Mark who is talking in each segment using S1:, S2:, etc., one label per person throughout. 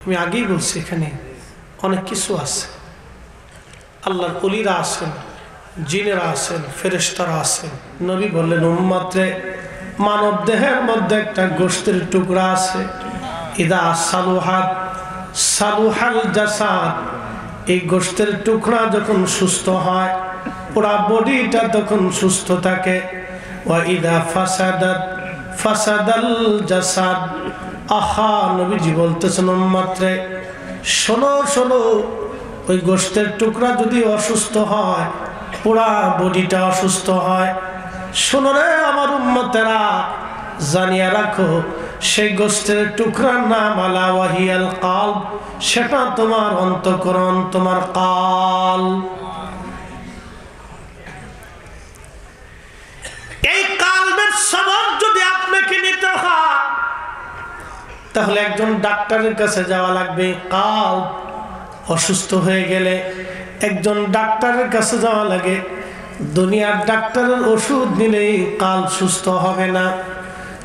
S1: আমি আগেই বলছি এখানে অনেক কিছু আছে। আল্লাহর ওলিরা আছেন, জিনেরা আছেন, ফেরেশতারা আছেন। নবী বললেন উম্মতে মানব দেহের মধ্যে একটা গোশতের টুকরা আছে, ইদা সালুহাত সালুহাল জাসাদ। এই গোশতের টুকরা যখন সুস্থ হয় পুরা বডিটা তখন সুস্থ থাকে। ওয়া ইদা ফাসাদাত ফাসাদাল জাসাদ। আহা, নবীজি বলতেছেন উম্মতে শোনো শোনো, ওই গোশতের টুকরা যদি অসুস্থ হয় পুরা বডিটা অসুস্থ হয়। শোনো রে আমার উম্মতেরা, জানিয়া রাখো সেই গোশতের টুকরার নাম আলা ওয়াহিয়াল কালব, সেটা তোমার অন্তঃকরণ, তোমার কাল। এই কালবের সবক যদি আপনাকে নিতে হয় তাহলে একজন ডাক্তারের কাছে যাওয়া লাগবে। কাল অসুস্থ হয়ে গেলে একজন ডাক্তারের কাছে যাওয়া লাগে। দুনিয়ার ডাক্তারের ওষুধ নিলেই কাল সুস্থ হবে না।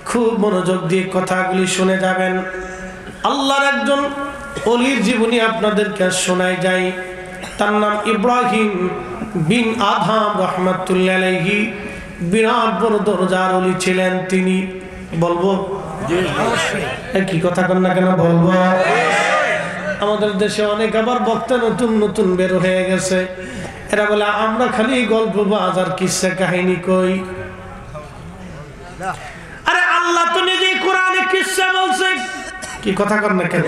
S1: খুব মনোযোগ দিয়ে কথাগুলি শুনে যাবেন। আল্লাহর একজন ওলির জীবনী আপনাদেরকে শোনাই যায়। তার নাম ইব্রাহিম বিন আদহাম রহমাতুল্লাহ আলাইহি। বিরাট বড় দরজার ওলি ছিলেন তিনি। বলবো কি কথা কন না কেন বলবো। আমাদের দেশে অনেক আবার বক্তা নতুন নতুন বের হয়ে গেছে। এরা বলে আমরা খালি গল্প বাজার কিসসা কাহিনী কই। আরে আল্লাহ তো নিজেই কোরআনে কিসসা বলছে। কি কথা কন না কেন।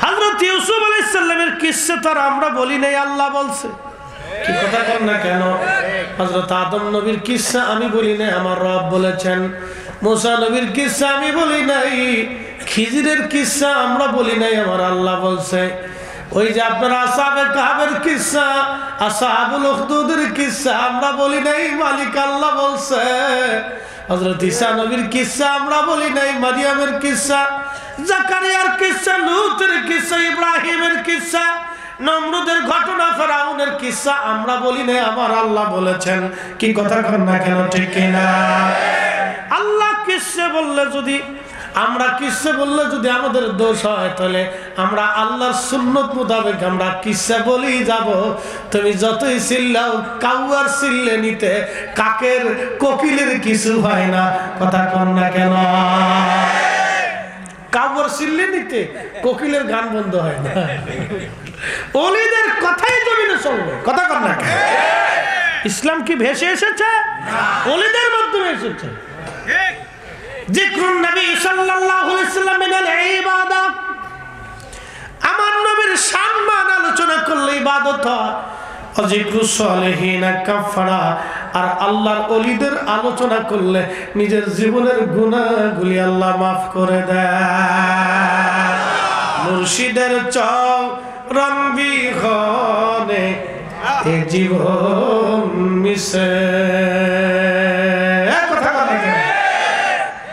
S1: হযরত ইউসুফ আলাইহিস সালামের কিসসা তো আমরা বলি নাই, আল্লাহ বলছে। কি কথা কন না কেন। হযরত আদম নবীর কিসসা আমি বলি নাই, আমার রব বলেছেন। মুসা নবীর কিসসা আমি বলি নাই, খিজিরের কিসসা আমরা বলি নাই, আমার আল্লাহ বলছে। ওই যে আপনারা আসহাবে কাহফের কিসসা, আসহাবুল উখদুদের কিসসা আমরা বলি নাই, মালিক আল্লাহ বলছে। হযরত ঈসা নবীর কিসসা আমরা বলি নাই, মারিয়ামের কিসসা, জাকারিয়ার কিসসা, লূতের কিসসা, ইব্রাহিমের কিসসা, নমরুদের ঘটনা, ফেরাউনের কিসসা আমরা বলি নাই, আমার আল্লাহ বলেছেন। কি কথা কন না কেন, ঠিক কিনা। আল্লাহ কিসসা বললে যদি, আমরা কিসসা বললে যদি আমাদের দোষ হয় তাহলে আমরা আল্লাহর সুন্নত মোতাবেক আমরা কিসসা বলি যাব। তুমি যতই চিল্লাও কাউয়ার চিল্লে নিতে কাকের কোকিলের কিছু হয় না। কথা কন না কেন। কাউয়ার চিল্লে নিতে কোকিলের গান বন্ধ হয় না। ওলিদের কথাই জমিনে চলবে। কথা কন না কেন। ইসলাম কি ভেসে এসেছে? ওলিদের মাধ্যমে এসেছে। যিকরুন নবী সাল্লাল্লাহু আলাইহি ওয়াসাল্লাম মিনাল ইবাদত। আমার নবীর সম্মান আলোচনা করলে ইবাদত হয়। যিকরুস সালিহিনা কাফারা। আর আল্লাহর ওলিদের আলোচনা করলে নিজের জীবনের গুনাহগুলি আল্লাহ মাফ করে দেয়। মুর্শিদের চরণ বিহনে এ জীবন মিশে।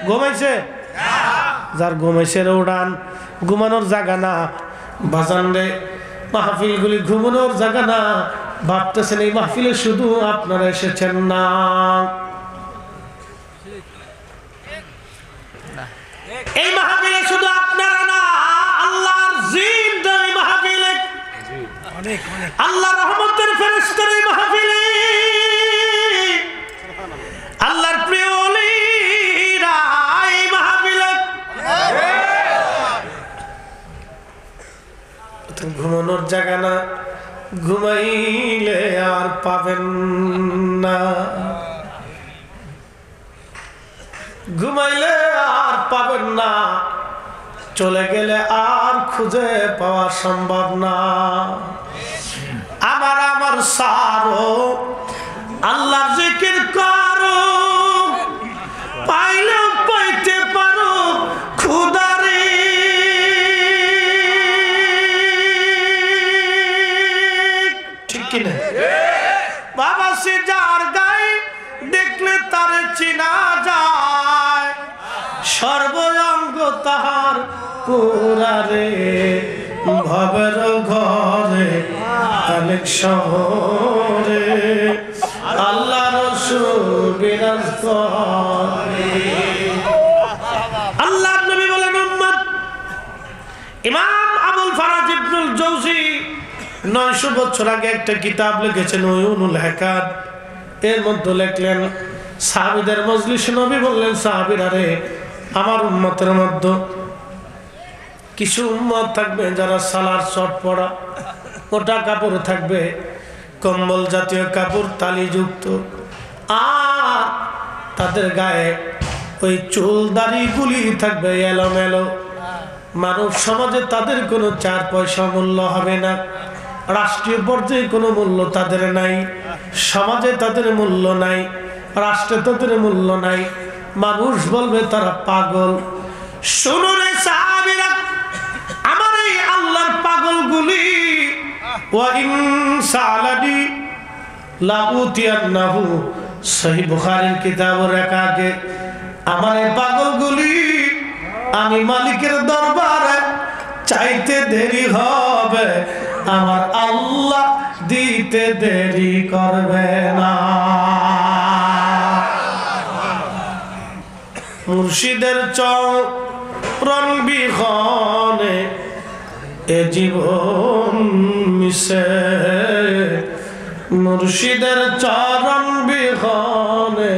S1: ঘুমাইছে যার ঘুমাইছে উড়ান, ঘুমানোর জায়গা না বাজান রে। মাহফিল গুলি ঘুমানোর জায়গা না। ভাবতেছেন এই মাহফিলে শুধু আপনারা এসেছেন না, এই মাহফিলে শুধু আপনারা না, আল্লাহর জিন এই মাহফিলে, আল্লাহর রহমতের ফেরেশতার এই মাহফিলে, আল্লাহর প্রিয় ওলিরা এই মাহফিলে। ঘুমানোর জায়গা না, ঘুমাইলে আর পাবেন না, ঘুমাইলে আর পাবেন না, চলে গেলে আর খুঁজে পাওয়া সম্ভব না। আমার সারো আল্লাহর জিকির করো, পাইলেও পাইতে পারো খুদারে। ঠিক কিনা বাবা। সে যার গায়ে দেখলে তার চিনা যায়, সর্বঙ্গ তাহার পুরারে। ভবের ঘরে অনেক শহরে আল্লাহ রসূল বিরাজ করে। আল্লাহ নবী বলেন উম্মত ইমাম আবুল ফারাজ ইবনুল জৌজি 900 বছর আগে একটা কিতাব লিখেছেন উয়ুনুল হিকাম। এর মধ্যে লিখলেন সাহাবীদের মজলিসে নবী বললেন, সাহাবীরা রে, আমার উম্মতের মধ্যে কিছু উম্মত থাকবে যারা সালার শর্ট পরা, মোটা কাপড় থাকবে, কম্বল জাতীয় কাপড় তালিযুক্ত, আর তাদের গায়ে ওই চুল দাড়িগুলি থাকবে এলোমেলো। মানব সমাজে তাদের কোনো 4 পয়সা মূল্য হবে না, রাষ্ট্রীয় পর্যায়ে কোনো মূল্য তাদের নাই, সমাজে তাদের মূল্য নাই, রাষ্ট্রে তাদের মূল্য নাই। মানুষ বলবে তারা পাগল। শুনুন সাহাবীরা, আমার এই আল্লাহর পাগলগুলি ওয়া ইন সালাদি লা উতিয়ান্নাহু, সহিহ বুখারীর কিতাবে রাখা আছে, আমার এই পাগলগুলি আমি মালিকের দরবারে চাইতে দেরি হবে, আমার আল্লাহ দিতে দেরি করবে না। মুর্শিদের চরণ বিহনে এ জীবন মিশে, মুর্শিদের চরণ বিহনে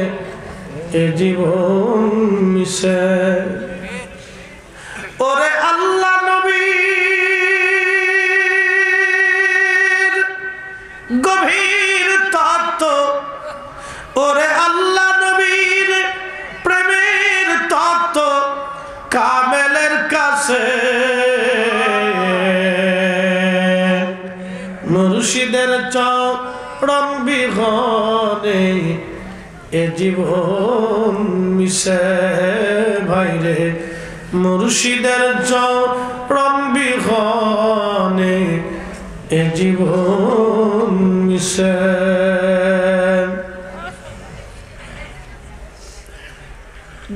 S1: এ জীবন মিশে। ওরে আল্লাহ নবীর গভীর তত্ত্ব, ওরে আল্লাহ নবীর প্রেমের তত্ত্ব কামেলের কাছে, মুর্শিদের চরণ বিহনে এ জীবন মিশে। ভাইরে, মুর্শিদের চরণ বিহনে এ জীবন মিশে।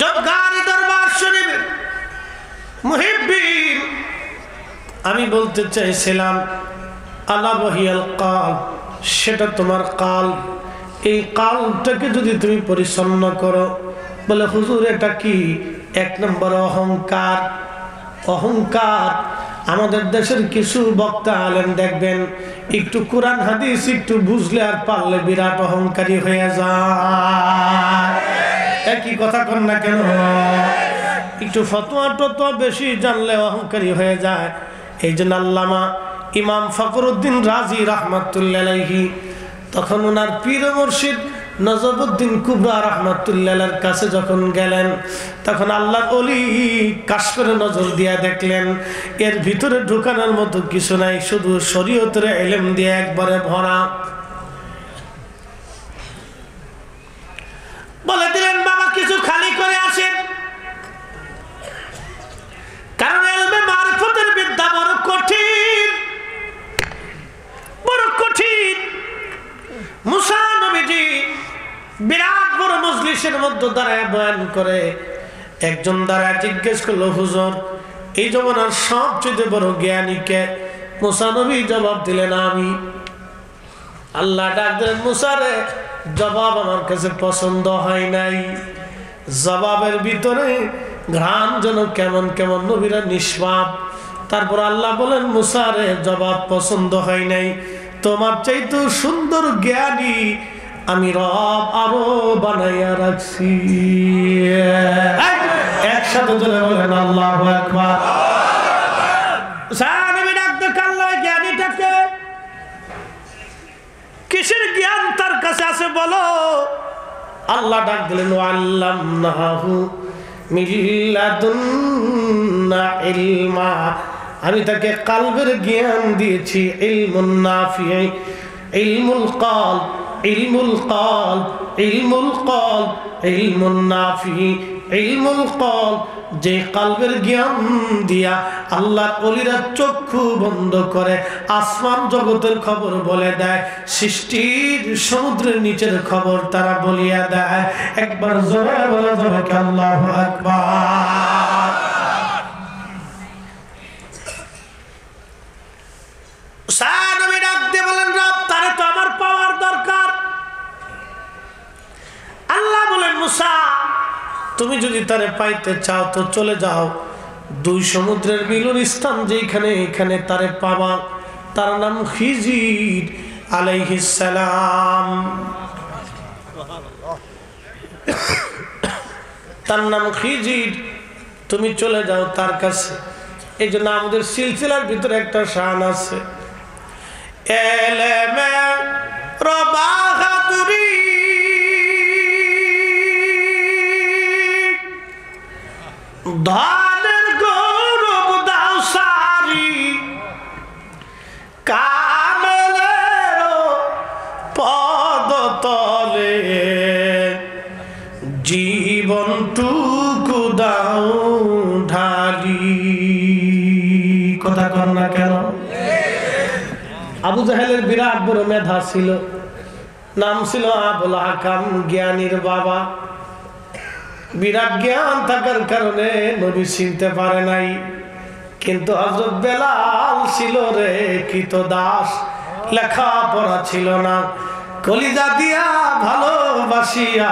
S1: জগারি দরবার শরীফে মুহিব্বিন, আমি বলতে চাইছিলাম আলা ওয়াহিয়াল কাল, সেটা তোমার কাল। এই কালটাকে যদি তুমি পরিচ্ছন্ন করো, বলে হুজুর এটা কি? 1 নম্বর অহংকার। অহংকার আমাদের দেশের কিছু বক্তা আলেম দেখবেন একটু কোরআন হাদিস একটু বুঝলে আর পারলে বিরাট অহংকারী হয়ে যায়। একই কথা কর না কেন? একটু ফতোয়া টতোয়া বেশি জানলে অহংকারী হয়ে যায়। এই জন্য আল্লামা ইমাম ফখরুদ্দিন রাজি রাহমাতুল্লাহ আলাইহি তখন ওনার পীর মুর্শিদ নজরুদ্দিন কুবরা রাহমাতুল্লাহর কাছে যখন গেলেন, তখন আল্লাহর ওলি কাশ করে নজর দিয়া দেখলেন এর ভিতরে ঢুকানোর মতো কিছু নাই, শুধু শরীয়তের ইলম দিয়ে একবারে ভরা। বলে দিলেন, বাবা কিছু খালি করে আসেন, কারণ ইলমে মারিফতের বিদ্যা বড় কঠিন, বড় কঠিন। মুসা নবীজি বিরাট বড় মজলিসের মধ্যে দাঁড়ায় বয়ান করে, একজন দাঁড়ায় জিজ্ঞেস করলো, হুজুর এই জমানার সবচেয়ে বড় জ্ঞানী কে? মুসা নবী জবাব দিলেন, আমি। আল্লাহ ডাক দিলেন, মুসা রে, জবাব আমার কাছে পছন্দ হয় নাই। জবাবের ভিতরে ঘ্রাণ যেন কেমন কেমন, নবীরা নিষ্পাপ। তারপর আল্লাহ বলেন, মুসা রে, জবাব পছন্দ হয় নাই, তোমার চাইতে সুন্দর জ্ঞানী আমি রব আরো বানাইয়া রাখছি। একসাথে চলে বলেন আল্লাহু আকবার। জ্ঞানীটাকে কিসের জ্ঞান তার কাছে আছে বলো? আল্লাহ ডাক দিলেন, আল্লামনাহু মিন লাদুন্না ইলমা, আমি তাকে কালবের জ্ঞান দিয়েছি। ইলমুন নাফি, ইলমুল কলব, ইলমুল কলব, ইলমুল কলব, ইলমুন নাফি, ইলমুল কলব। যে কালবের জ্ঞান দিয়া আল্লাহর ওলিরা চক্ষু বন্ধ করে আসমান জগতের খবর বলে দেয়, সৃষ্টির সমুদ্রের নিচের খবর তারা বলিয়া দেয়। একবার জোরে বলা যাবে কি আল্লাহু আকবার? সাহাবী ডাক দিয়ে বলেন, রব তারে তো আমার পাওয়ার দরকার। আল্লাহ বলেন, মুসা তুমি যদি তারে পাইতে চাও তো চলে যাও দুই সমুদ্রের মিলন স্থান যেখানে, এখানে তারে পাবা। তার নাম খিজির আলাইহিস সালাম। তার নাম খিজির। তুমি চলে যাও তার কাছে। এই জন্য আমাদের সিলসিলার ভিতরে একটা শান আছে, এলেমে রবাহাতুরি, ধনের গৌরব দাও সারি, কামেলের পদতলে জীবনটুকু দাও ঢালি। কথা কর না কেন? আবু জাহেলের বিরাট বড় মেধা ছিল, নাম ছিল আবুল হাকাম, জ্ঞানীর বাবা। বিরাট জ্ঞান থাকার কারণে নবী চিনতে পারে নাই। কিন্তু হযরত বেলাল ছিল রে কৃতদাস, লেখাপড়া ছিল না, কলিজা দিয়া ভালোবাসিয়া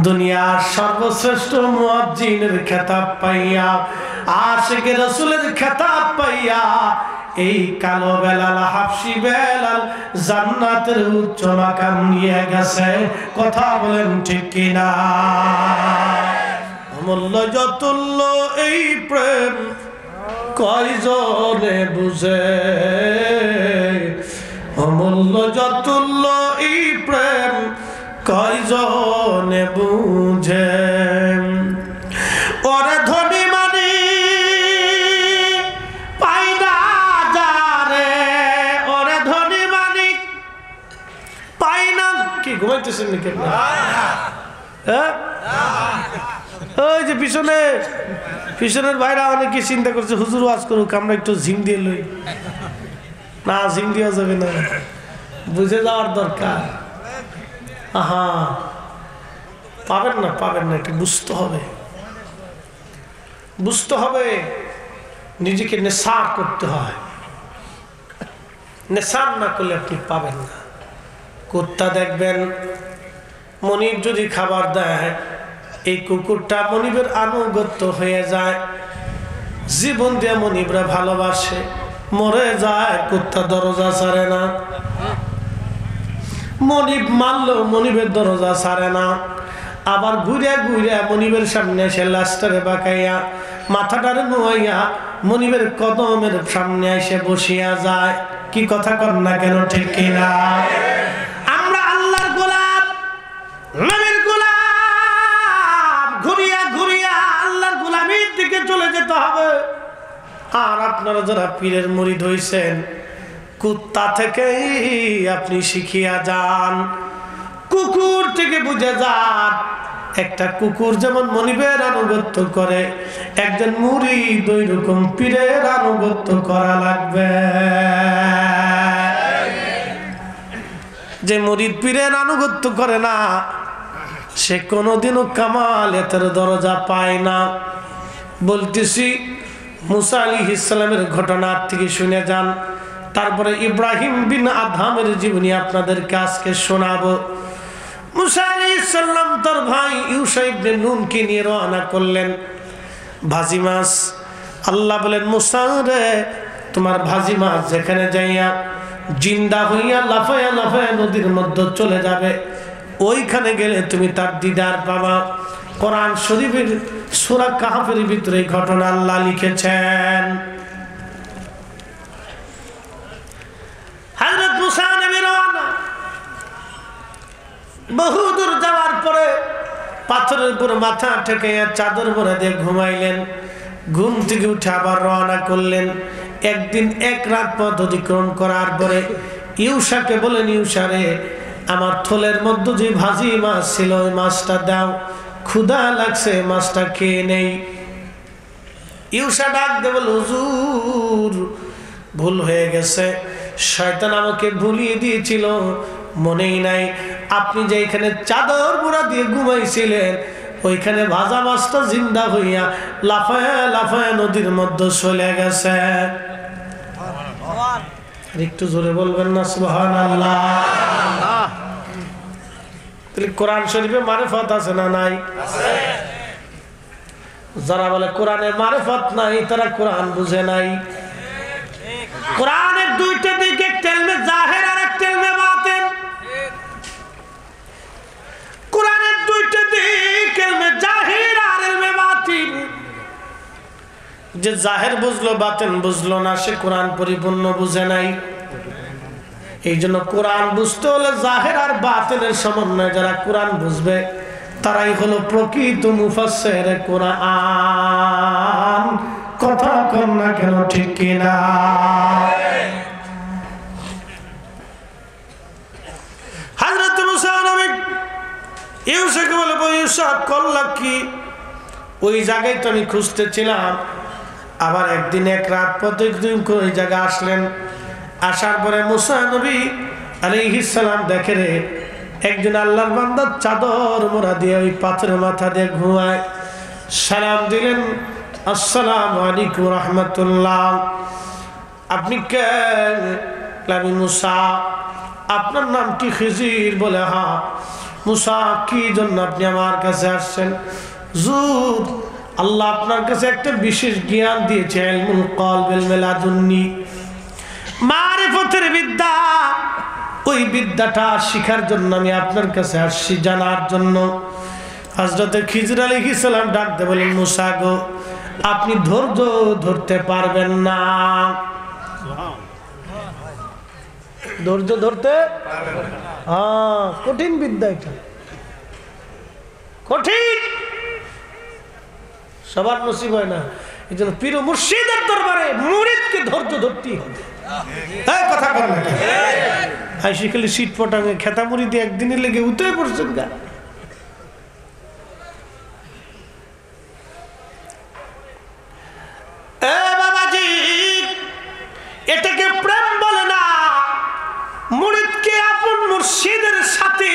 S1: দুনিয়ার সর্বশ্রেষ্ঠ মুয়াজ্জিনের খেতাব পাইয়া, আশিকে রাসূলের খেতাব পাইয়া, এই কালো বেলাল, হাবশী বেলাল জান্নাতের উচ্চ মাকাম নিয়ে গেছে। কথা বলেন ঠিক কিনা? অমূল্য যতুল্য এই প্রেম কয়জনে বুঝে, অমূল্য যতুল্য এই প্রেম কয়জনে বুঝে। ওরে ধনী মানি পাই না যারে, ওরে ধনী মানি পাই না। কি ঘুমাইতেছেন নাকি? হ্যাঁ, ওই যে পিছনের ভাইরা অনেকে চিন্তা করছে হুজুর ওয়াজ করুক, আমরা একটু জিম দিয়ে লই। না, জিম দেওয়া যাবে না, বুঝে যাওয়ার দরকার। আহা, পাবেন না, একটু বুঝতে হবে, নিজেকে নেশার করতে হয়। নেশার না করলে আপনি পাবেন না। কুত্তা দেখবেন, মনিব যদি খাবার দেয়, এই কুকুরটা মনিবের আনুগত্য হয়ে যায়, জীবন দিয়ে মনিবরা ভালোবাসে, মরে যায় কুত্তা দরজা ছাড়ে না। মনিব মারলো, মনিবের দরজা ছাড়ে না। আবার ঘুরে মনিবের সামনে এসে লাস্টারে বাঁকাইয়া, মাথাটারে নোয়াইয়া মনিবের কদমের সামনে এসে বসিয়া যায়। কি কথা কর না কেন? ঠিক কিনা? আমরা আল্লাহর গোলাম, নবীর গোলাম, ঘুরিয়া আল্লাহর গোলামির দিকে চলে যেতে হবে। আর আপনারা যারা পীরের মুরিদ হইছেন, কুত্তা থেকেই আপনি শিখিয়া যান, কুকুর থেকে বুঝে যান। একটা কুকুর যেমন মনিবের আনুগত্য করে, একজন মুরিদ ওই রকম পীরের আনুগত্য করা লাগবে। যে মুরিদ পীরের আনুগত্য করে না, সে কোনোদিনও কামালিয়াতের দরজা পায় না। বলতেছি মুসা আলাইহিস সালামের ঘটনা থেকে শুনে যান, তারপরে ইব্রাহিম বিন আদহামের জীবনী আপনাদেরকে আজকে শোনাবো। মুসা আলাইহিস সালাম তার ভাই ইউশা ইবনে নুনকে নিয়ে রওনা করলেন। ভাজি মাছ, আল্লাহ বলেন মুসা রে, তোমার ভাজি মাছ যেখানে যাইয়া জিন্দা হইয়া লাফায়া নদীর মধ্যে চলে যাবে, ওইখানে গেলে তুমি তার দিদার পাবা। কোরআন শরীফের সূরা কাহফের ভিতরে এই ঘটনা আল্লাহ লিখেছেন। হযরত মুসা নবী রওনা, বহুদূর যাওয়ার পরে পাথরের উপর মাথা ঠেকে চাদর মোড়া দিয়ে ঘুমাইলেন। ঘুম থেকে উঠে আবার রওনা করলেন। একদিন এক রাত পথ অতিক্রম করার পরে ইউশাকে বলেন, ইউশা রে, আমার থলের মধ্যে যে ভাজি মাছ ছিল ওই মাছটা দাও, ক্ষুধা লাগছে, মাছটা খেয়ে নেই। ইউশা ডাক দে বল, হুজুর ভুল হয়ে গেছে, শয়তান আমাকে ভুলিয়ে দিয়েছিল, মনেই নাই। আপনি যে এখানে চাদর মোড়া দিয়ে ঘুমাইছিলেন, ওইখানে ভাজা মাছটা জিন্দা হইয়া লাফায় নদীর মধ্যে চলে গেছে। একটু জোরে বলবেন না সুবহানাল্লাহ। তাহলে কোরআন শরীফে মারিফত আছে না নাই? যারা বলে কোরআনের মারিফত নাই তারা কোরআন বুঝে নাই। কোরআনের দুইটা দিক, একটা ইলমে জাহির আর একটা ইলমে বাতিন। কোরআনের দুইটা দিক, ইলমে জাহির আর ইলমে বাতিন। যে জাহির বুঝলো বাতিন বুঝলো না, সে কোরআন পরিপূর্ণ বুঝে নাই। এই জন্য কোরআন বুঝতে হলে জাহির আর বাতিনের সমন্বয় যারা কোরআন বুঝবে তারাই হলো প্রকৃত মুফাসসির কোরআন। কথা কর না কেন, ঠিক কিনা? হযরত মুসা নবী ইউসুফকে বলে, ইউসুফ করলা কি? ওই জায়গায় তো আমি খুঁজতেছিলাম। আবার একদিন এক রাত পথে ওই জায়গায় আসলেন। আসার পরে মুসা নবী আলাইহিস সালাম দেখে রে একজন আল্লাহর বান্দা চাদর মোড়া দিয়ে ওই পাথরের মাথা দিয়ে ঘুমায়। সালাম দিলেন, আসসালামু আলাইকুম রাহমাতুল্লাহ। আপনি কে? আমি মুসা। আপনার নাম কি? খিজির। বলে হ্যাঁ। মুসা, কি জন্য আপনি আমার কাছে আসছেন? হুজুর, আল্লাহ আপনার কাছে একটা বিশেষ জ্ঞান দিয়েছে, ইলমুল কলব, ইলমে লাদুন্নি, মারিফতের বিদ্যা। ওই বিদ্যাটা শিখার জন্য আমি আপনার কাছে আসছি, জানার জন্য। হযরত খিজির আলাইহিস সালাম ডাকতে বলেন, মুসা গো, আপনি ধৈর্য ধরতে পারবেন না। ধৈর্য ধরতে কঠিন বিদ্যা, এটা কঠিন, সবার নসিব হয় না। এই জন্য পীর মুর্শিদের দরবারে মুরিদকে ধৈর্য ধরতেই হবে। কথা বল না, হাসি খালি শীত পটাঙে খেতা মুড়ি দিয়ে একদিনের লেগে উঠে পড়ছেন গা। বাবাজি, এটাকে প্রেম বলে না। মুরিদকে আপন মুর্শিদের সাথে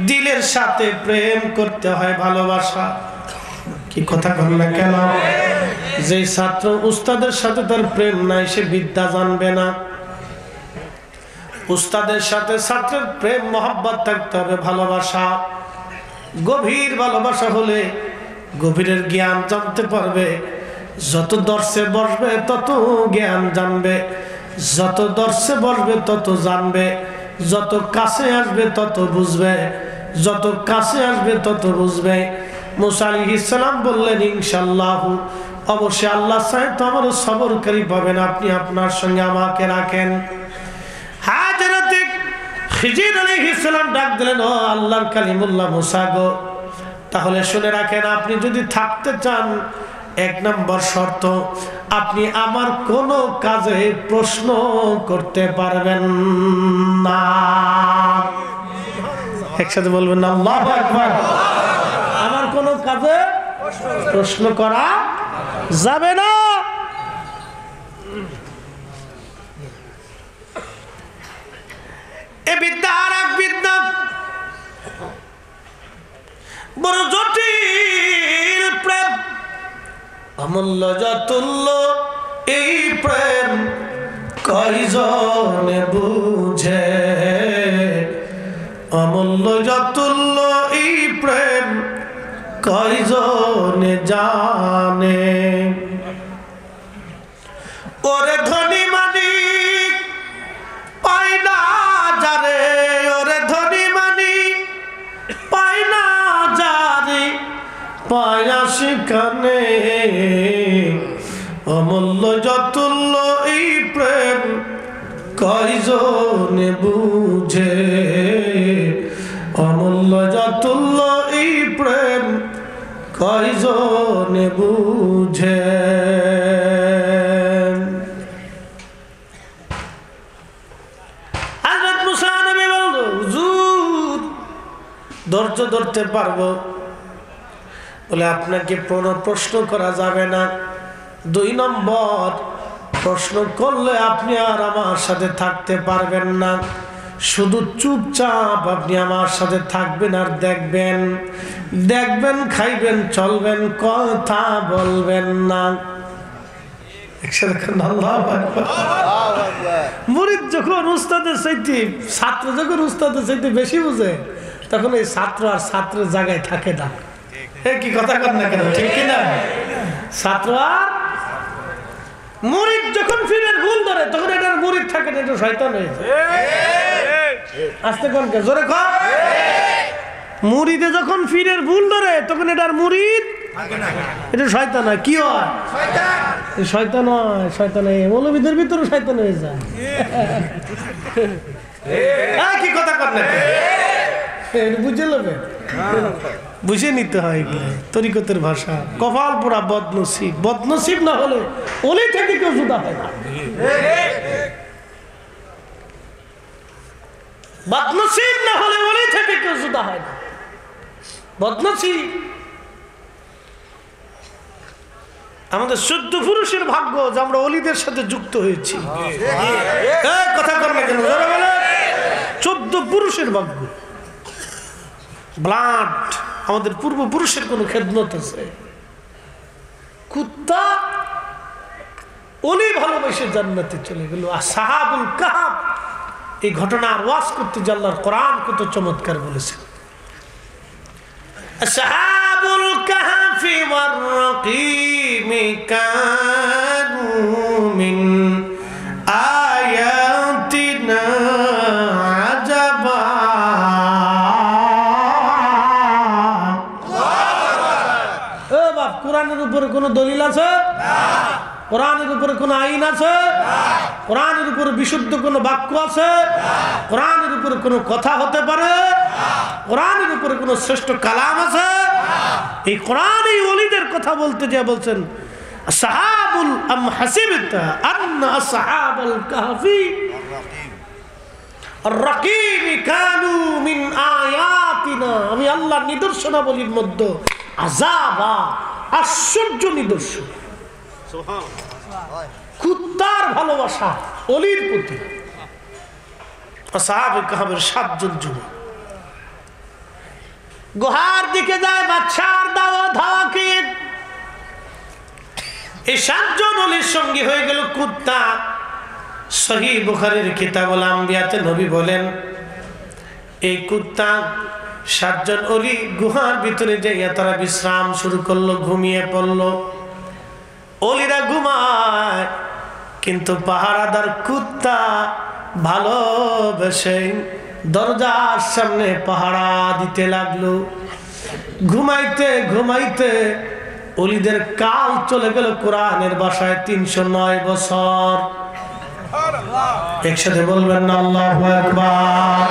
S1: দিলের সাথে প্রেম করতে হয়, ভালোবাসা। কি কথা বল না কেন? যে ছাত্র উস্তাদের সাথে তার প্রেম নাই, সে বিদ্যা জানবে না। উস্তাদের সাথে ছাত্রের প্রেম মহব্বত থাকতে হবে, ভালোবাসা, গভীর ভালোবাসা হলে গভীরের জ্ঞান জানতে পারবে। যত দর্শে বসবে তত জ্ঞান জানবে, যত দর্শে বসবে তত জানবে, যত কাছে আসবে তত বুঝবে, যত কাছে আসবে তত বুঝবে। মুসা আলাইহিস সালাম বললেন, ইনশাআল্লাহ, অবশ্যই আল্লাহ চায় তো আমার সবরকারী পাবেন, আপনি আপনার সঙ্গে আমাকে রাখেন। হযরত খিজির আলাইহিস সালাম ডাক দিলেন, ও আল্লাহর কালিমুল্লাহ মুসা গো, তাহলে শুনে রাখেন, আপনি যদি থাকতে চান, এক নম্বর শর্ত, আপনি আমার কোনো কাজে প্রশ্ন করতে পারবেন না। একসাথে বলবেন না, আল্লাহু আকবার। আমার কোনো কাজে প্রশ্ন করা যাবে না। এ বিদ্যা আর এক বিদ্যা, বড় জটিল প্রেম, অমূল্য যতুল্য এই প্রেম কয়জনে বুঝে, অমূল্য যতুল্য এই প্রেম কয়জনে জানে। ওরে ধনী মানিক পাই না যারে, ওরে ধনী মানিক পাই না যারে, পায়া সেখানে অমূল্য যতুল্য এই প্রেম কয়জনে বুঝে, অমূল্য যতুল্য এই প্রেম কয়জনে বুঝে। হযরত মুসা নবী বলল, হুজুর, ধৈর্য ধরতে পারবো? বলে, আপনাকে কোনো প্রশ্ন করা যাবে না। 2 নম্বর, প্রশ্ন করলে আপনি আর আমার সাথে থাকতে পারবেন না, শুধু চুপচাপ আপনি আমার সাথে থাকবেন আর দেখবেন, দেখবেন, খাইবেন, চলবেন, কথা বলবেন না। মুরিদ যখন উস্তাদের চাইতে, ছাত্র যখন উস্তাদের চাইতে বেশি বুঝে, তখন এই ছাত্র আর ছাত্রের জায়গায় থাকে না। কি কথা কর না কেন, ঠিক কিনা? ছাত্র আর মুরিদ যখন ফিরের ভুল ধরে তখন এটার মুরিদ থাকে না, এটা শয়তান হয়ে যায়। আস্তে কোন কে জোরে কর। মুরিদে যখন ফিরের ভুল ধরে তখন এটার মুরিদ এটা শয়তান হয়। কি হয়? শয়তান হয়। শয়তান হয় মৌলবীদের ভিতরে শয়তান হয়ে যায়। কি কথা কর না, বুঝে নেবে, বুঝে নিতে হয়। তরিকতের ভাষা কপাল পুরা বদনসিব। বদনসিব না হলে ওলি থেকে কেউ জুদা হয় না। বদনসিব না হলে ওলি থেকে কেউ জুদা হয় না। বদনসিব আমাদের 14 পুরুষের ভাগ্য যে আমরা অলিদের সাথে যুক্ত হয়েছি। কথা কর না কেন, 14 পুরুষের ভাগ্য। ব্লাড আমাদের পূর্বপুরুষের কোন খেদমত আছে? কুত্তা অলি ভালোবেসে জান্নাতে চলে গেল। আসহাবুল কাহফ এই ঘটনার ওয়াজ করতে আল্লাহর কোরআন কত চমৎকার বলেছেন। আসহাবুল কাহফি ওয়ার রাকিম কানু মিন আয়াতিনা আজাবা। কোরআনের উপরে কোন দলিল আছে? কোরআনের উপরে কোন আইন আছে? কোরআনের উপরে বিশুদ্ধ কোন বাক্য আছে? কোরআনের উপরে কোন কথা হতে পারে? কোরআনের উপরে কোন শ্রেষ্ঠ কালাম আছে? এই কোরআন এই ওলিদের কথা বলতে যে বলছেন আসহাবুল আম হাসিবতা আন্না আসহাবুল কাহফি আর-রাকিম কানু মিন আয়াতিনা। আমি আল্লাহর নিদর্শনাবলীর মধ্যে আযাবা আশ্চর্য নিদর্শন। কুত্তার ভালোবাসা অলির প্রতি। আসহাবে কাহফের 7 জন যুবক গুহার দিকে যায় বাদশার দাওয়াত হাওয়া খেয়ে। এই 7 জন অলির সঙ্গে হয়ে গেল কুত্তা। সহিহ বুখারীর কিতাবুল আম্বিয়াতে নবী বলেন এই কুত্তা 7 জন অলি গুহার ভিতরে যাইয়া তারা বিশ্রাম শুরু করলো, ঘুমিয়ে পড়লো। অলিরা ঘুমায় কিন্তু পাহারাদার কুত্তা ভালোবেসে দরজার সামনে পাহারা দিতে লাগলো। ঘুমাইতে ঘুমাইতে অলিদের কাল চলে গেল কোরআনের ভাষায় 309 বছর। একসাথে বলবেন না আল্লাহু আকবার।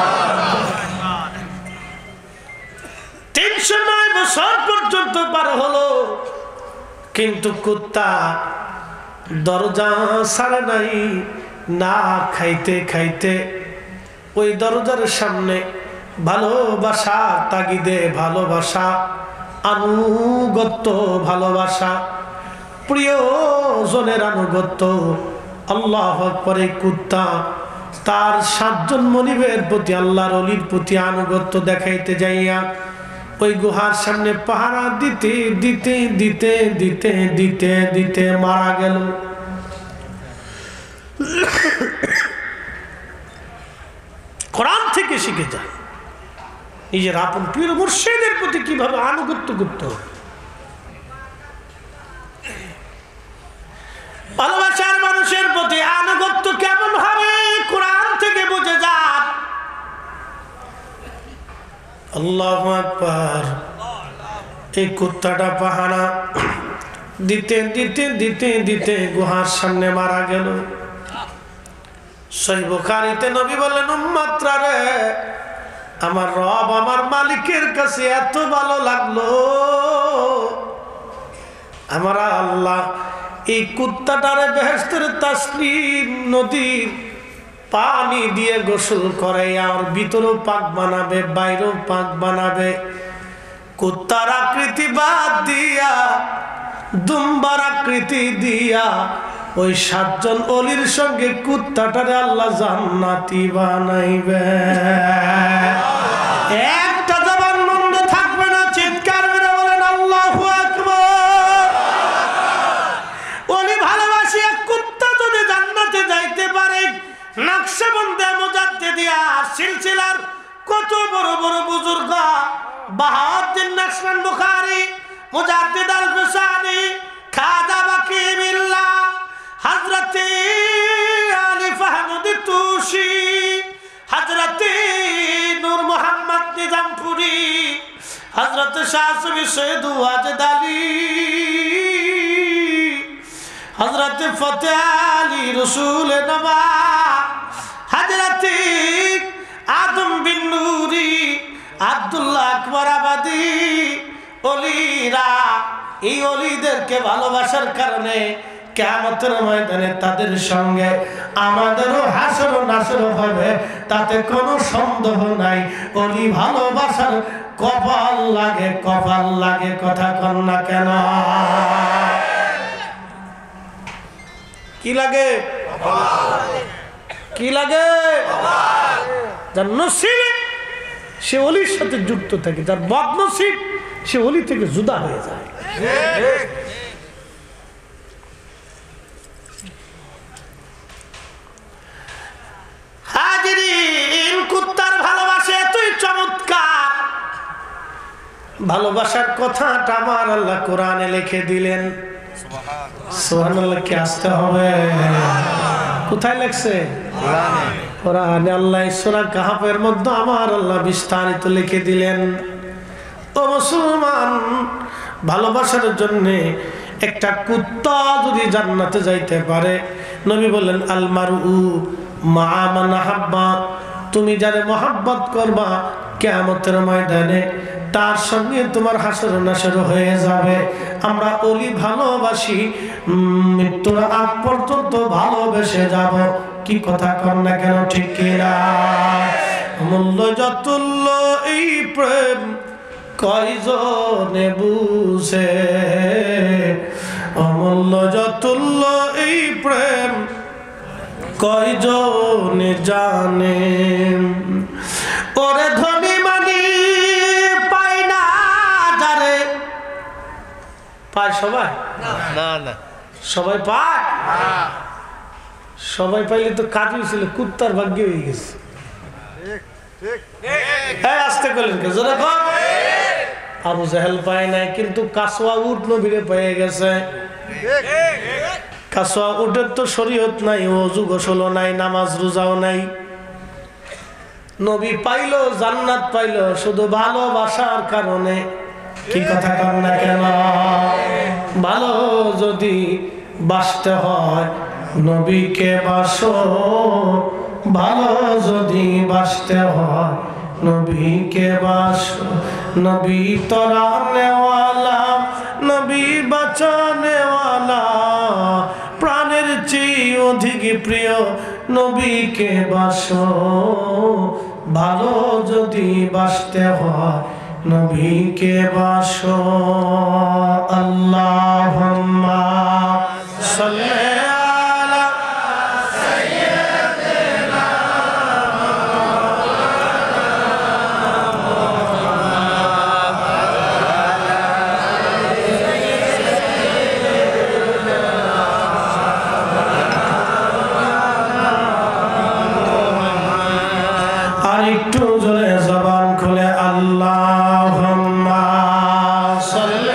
S1: 309 বছর পর্যন্ত পার হলো কিন্তু কুত্তা দরজা ছাড়ে নাই। না খাইতে খাইতে ওই দরজার সামনে ভালোবাসা তাগিদে ভালোবাসা, আনুগত্য ভালোবাসা, প্রিয়জনের আনুগত্য। আল্লাহু আকবার। এই কুত্তা তার 7 জন মনিবের প্রতি আল্লাহর ওলির প্রতি আনুগত্য দেখাইতে যাইয়া ওই গুহার সামনে পাহারা দিতে দিতে দিতে দিতে দিতে দিতে মারা গেল। কোরআন থেকে শিখে যায় নিজের আপন পীর মুর্শিদের প্রতি কিভাবে আনুগত্য করতে হবে। ভালোবাসার মানুষের প্রতি আনুগত্য কেমন হবে কোরআন থেকে বুঝে যান। আল্লাহু আকবার। এই কুত্তাটা পাহারা দিতে দিতে দিতে দিতে গুহার সামনে মারা গেল। সহিহ বুখারীতে নবী বললেন উম্মতরা রে, আমার রব আমার মালিকের কাছে এত ভালো লাগলো, আমার আল্লাহ এই কুত্তাটারে বেহেশতের তাসনিম নদীর পানি দিয়ে গোসল করে আর ভিতরও পাক বানাবে বাইরেও পাক বানাবে। কুত্তার আকৃতি বাদ দিয়া দুম্বার আকৃতি দিয়া ওই 7 জন অলির সঙ্গে কুত্তাটারে আল্লাহ জান্নাতি বানাইবে। একটা জবান বন্ধ থাকবে না, চিৎকার করে বলেন আল্লাহু আকবার। অলি ভালোবাসি এক কুত্তা যদি জান্নাতে যাইতে পারে, নকশবন্দে মুজাদ্দিদিয়া সিলসিলার কত বড় বড় বুজুর্গ বাহাউদ্দিন নকশবন্দ বুখারী মুজাদ্দিদ আল হুসাইনি, খাজা বাকি বিল্লাহ, হযরতে আলী ফাহমুদ তুশি, হযরতে নূর মোহাম্মদ নিজামপুরি, হযরত শাহ সুফি সৈয়দ ওয়াজেদ আলী, হযরত ফতেহ আলী রসুল নবা, হযরতে আদম বিন নূরি, আব্দুল্লাহ আকবর আবাদি, ওলিরা, এই ওলিদেরকে ভালোবাসার কারণে কিয়ামতের ময়দানে তাদের সঙ্গে আমাদেরও হাসর নাসর হবে, তাতে কোনো সন্দেহ নাই। ওলি ভালোবাসার কপাল লাগে, কপাল লাগে, কথা কন না কেন? কি লাগে? কি লাগে? যার নসিব সে ওলির সাথে যুক্ত থাকে, যার বদনসিব সে ওলি থেকে জুদা হয়ে যায়। হাজিরিন, কুত্তার ভালোবাসা এতই চমৎকার, ভালোবাসার কথাটা আমার আল্লাহ কোরআনে লিখে দিলেন। সুবহানাল্লাহ, কি আসতে হবে? কোথায় লেখছে? কোরআনে। আল্লাহ সূরা কাহফের মধ্যে আমার আল্লাহ বিস্তারিত লিখে দিলেন। ও মুসলমান, ভালোবাসার জন্য একটা কুত্তা যদি জান্নাতে যাইতে পারে, নবী বললেন আল মারউ মা মান আহাব্বা, তুমি যারে মহব্বত করবা কিয়ামতের ময়দানে তার সঙ্গে তোমার হাসর নাসর হয়ে যাবে। আমরা ওলি ভালোবাসি, মৃত্যুর আগ পর্যন্ত ভালোবেসে যাব। কি কথা কর না কেন? ঠিক কিনা? মূল্য যতুল্য এই প্রেম কয়জনে বুঝে, অমূল্য যতুল্য এই প্রেম কয়জনে জানে। ওরে ধনী মানি পায় না যারে, পায় সবাই? না না, সবাই পায়? সবাই পাইলে তো কাজ হয়েছিল, কুত্তার ভাগ্য হয়ে গেছে। আসতে করলেন কে? জোরে কর। আবু জাহেল পায় নাই, কিন্তু কাসওয়া উট নবীরে পেয়ে গেছে। কাসওয়া উটের তো শরীয়ত নাই, ওযু গোসল নাই, নামাজ রোজাও নাই। নবী পাইলো, জান্নাত পাইলো শুধু ভালোবাসার কারণে। কি কথা কর না কেন? ভালো যদি বাসতে হয় নবীকে বাসো, ভালো যদি বাসতে হয় নবীকে বাসো। নবী তরানেওয়ালা, নবী বাঁচানেওয়ালা, প্রাণের চেয়ে অধিক প্রিয় নবীকে বাসো। ভালো যদি বাসতে হয় নবীকে বাসো। আল্লাহুম্মা সাল্লি আলা সাইয়্যিদিনা আর একটু জোরে জবান খুলে আল্লাহুম্মা সাল্লি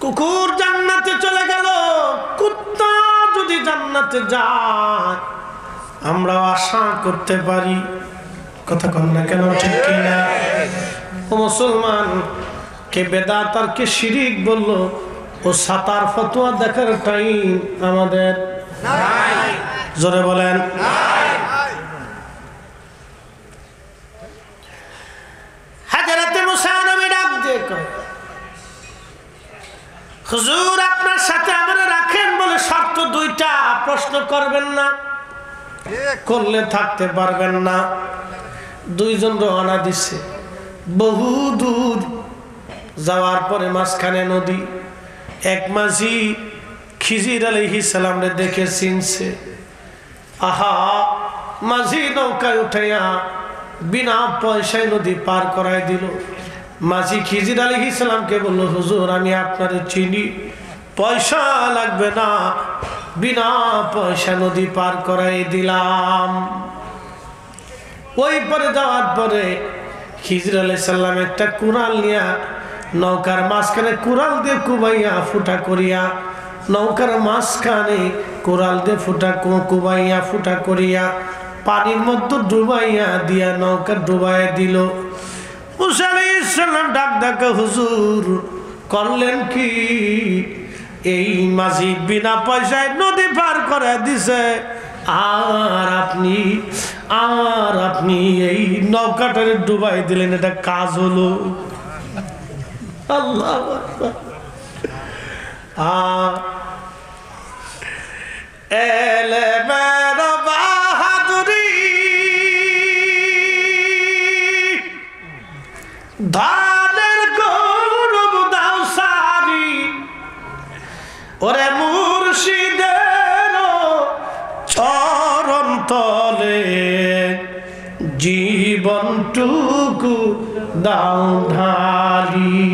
S1: কুকুর জান্নাতে চলে গেল, কুত্তা যদি জান্নাতে যায় আমরাও আশা করতে পারি। কথা কন না কেন? ঠিক কিনা? ও মুসলমান, কে বেদাত আর কে শিরিক বললো, ও সাতার ফতোয়া দেখার টাইম আমাদের নাই। জোরে বলেন হযরতে মুসা নবী ডাক দিয়ে কয়, হুজুর আপনার সাথে আমরা রাখেন বলে শর্ত দুইটা, প্রশ্ন করবেন না, করলে থাকতে পারবেন না। দুইজন রওনা দিছে, বহু দূর যাওয়ার পরে মাঝখানে নদী। এক মাঝি খিজির আলাইহিস সালামরে দেখে চিনছে। আহা, মাঝি নৌকায় উঠাইয়া বিনা পয়সায় নদী পার করায় দিল। মাঝি খিজির আলাইহিস সালামকে বলল, হুজুর আমি আপনারে চিনি, পয়সা লাগবে না, বিনা পয়সা নদী পার করাই দিলাম। ওই পরে যাওয়ার পরে খিজির আলাইহিস সালাম একটা কুড়াল নিয়ে নৌকার মাঝখানে কুড়াল দিয়ে কুবাইয়া ফুটা করিয়া, নৌকার মাঝখানে কুড়াল দিয়ে কুবাইয়া ফুটা করিয়া পানির মধ্যে ডুবাইয়া দিয়া নৌকা ডুবাইয়া দিল। মুসা আলাইহিস সালাম ডাক ডাকে, হুজুর করলেন কি? এই মাঝি বিনা পয়সায় নদী পার করে দিছে, আর আপনি এই নৌকাটারে ডুবাই দিলেন, এটা কাজ হলো? আল্লাহু আকবার। এলেমের বাহাদুরি ধানের গৌরব দাও সারি, ওরে মুর্শিদের চরণ তলে জীবনটুকু দাও ঢালি।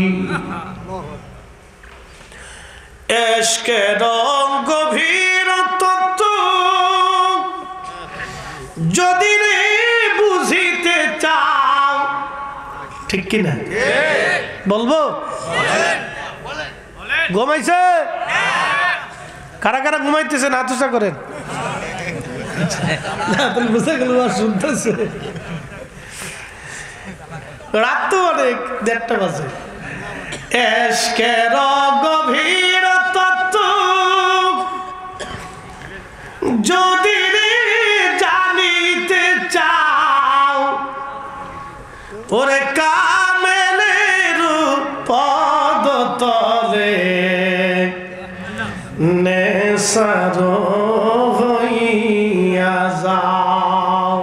S1: এশকে রং গভীর তত্ত্ব যদি রে বুঝিতে চাও, ঠিক কিনা বলবো? ঘুমাইছে? কারা কারা ঘুমাইতেছে না তুষা করেন? বুঝে গেল আর শুনতেছে। রাত তো অনেক, 1:30 বাজে। এশকের গভীর তত্ত্ব যদি জানিতে চাও, ওরে কামেলের পদ তলে নেশার হইয়া যাও,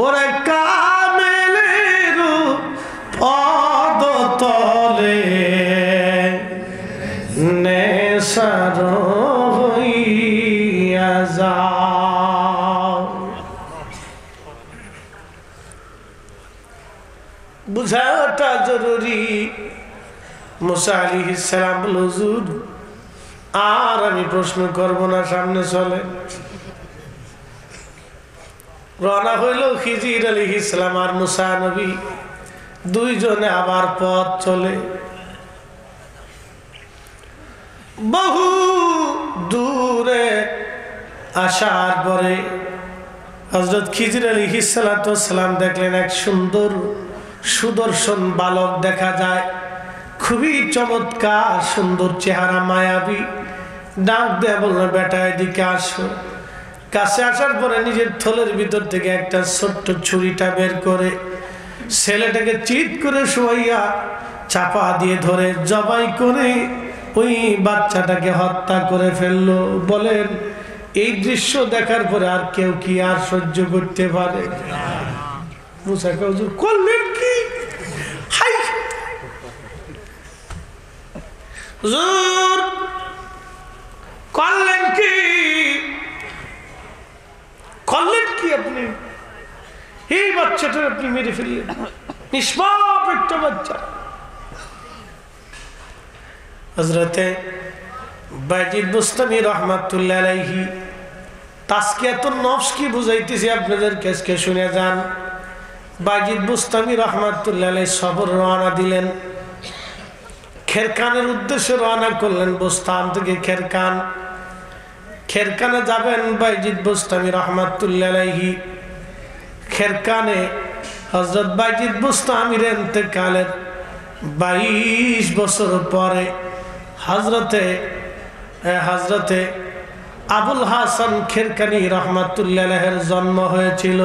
S1: ওরে কামেলের পদ তলে নেশার হইয়া যাও। বুঝাটা জরুরি। মুসা আলাইহিস সালাম বলল, হুজুর আর আমি প্রশ্ন করব না, সামনে চলে। রওনা হইল খিজির আলাইহিস সালাম আর মুসা নবী, দুইজনে আবার পথ চলে। বহু দূরে আসার পরে হযরত খিজির আলাইহিস সালাম দেখলেন এক সুন্দর সুদর্শন বালক দেখা যায়, খুবই চমৎকার সুন্দর চেহারা, মায়াবী। ডাক দেয়া বলল, বেটা এদিকে আসো। কাছে আসার পরে নিজের থলের ভিতর থেকে একটা ছোট্ট ছুরিটা বের করে ছেলেটাকে চিৎ করে শোয়াইয়া চাপা দিয়ে ধরে জবাই করে ওই বাচ্চাটাকে হত্যা করে ফেললো। বলেন এই দৃশ্য দেখার পরে আর কেউ কি আর সহ্য করতে পারে? মুসা হুজুর করলেন কি? হাই হুজুর করলেন কি? করলেন কি আপনি? এই বাচ্চাটা আপনি মেরে ফেললেন, নিষ্পাপ একটা বাচ্চা। হযরতে বায়জিদ বুস্তামি রাহমাতুল্লাহ আলাইহি তাসকিয়াতুন নফস কি বুঝাইতেছি আপনাদের কাছে শুনে যান। বায়জিদ বুস্তামি রাহমাতুল্লাহ আলাইহি সবর রওনা দিলেন, খেরকানের উদ্দেশ্যে রওনা করলেন। বুস্তান থেকে খেরকানে যাবেন বায়জিদ বুস্তামি রাহমাতুল্লাহ আলাইহি। খেরকানে হযরত বায়জিদ বুস্তামির ইন্তেকালের 22 বছর পরে হযরতে আবুল হাসান খেরকানি রাহমাতুল্লাহ আলাইহির জন্ম হয়েছিল।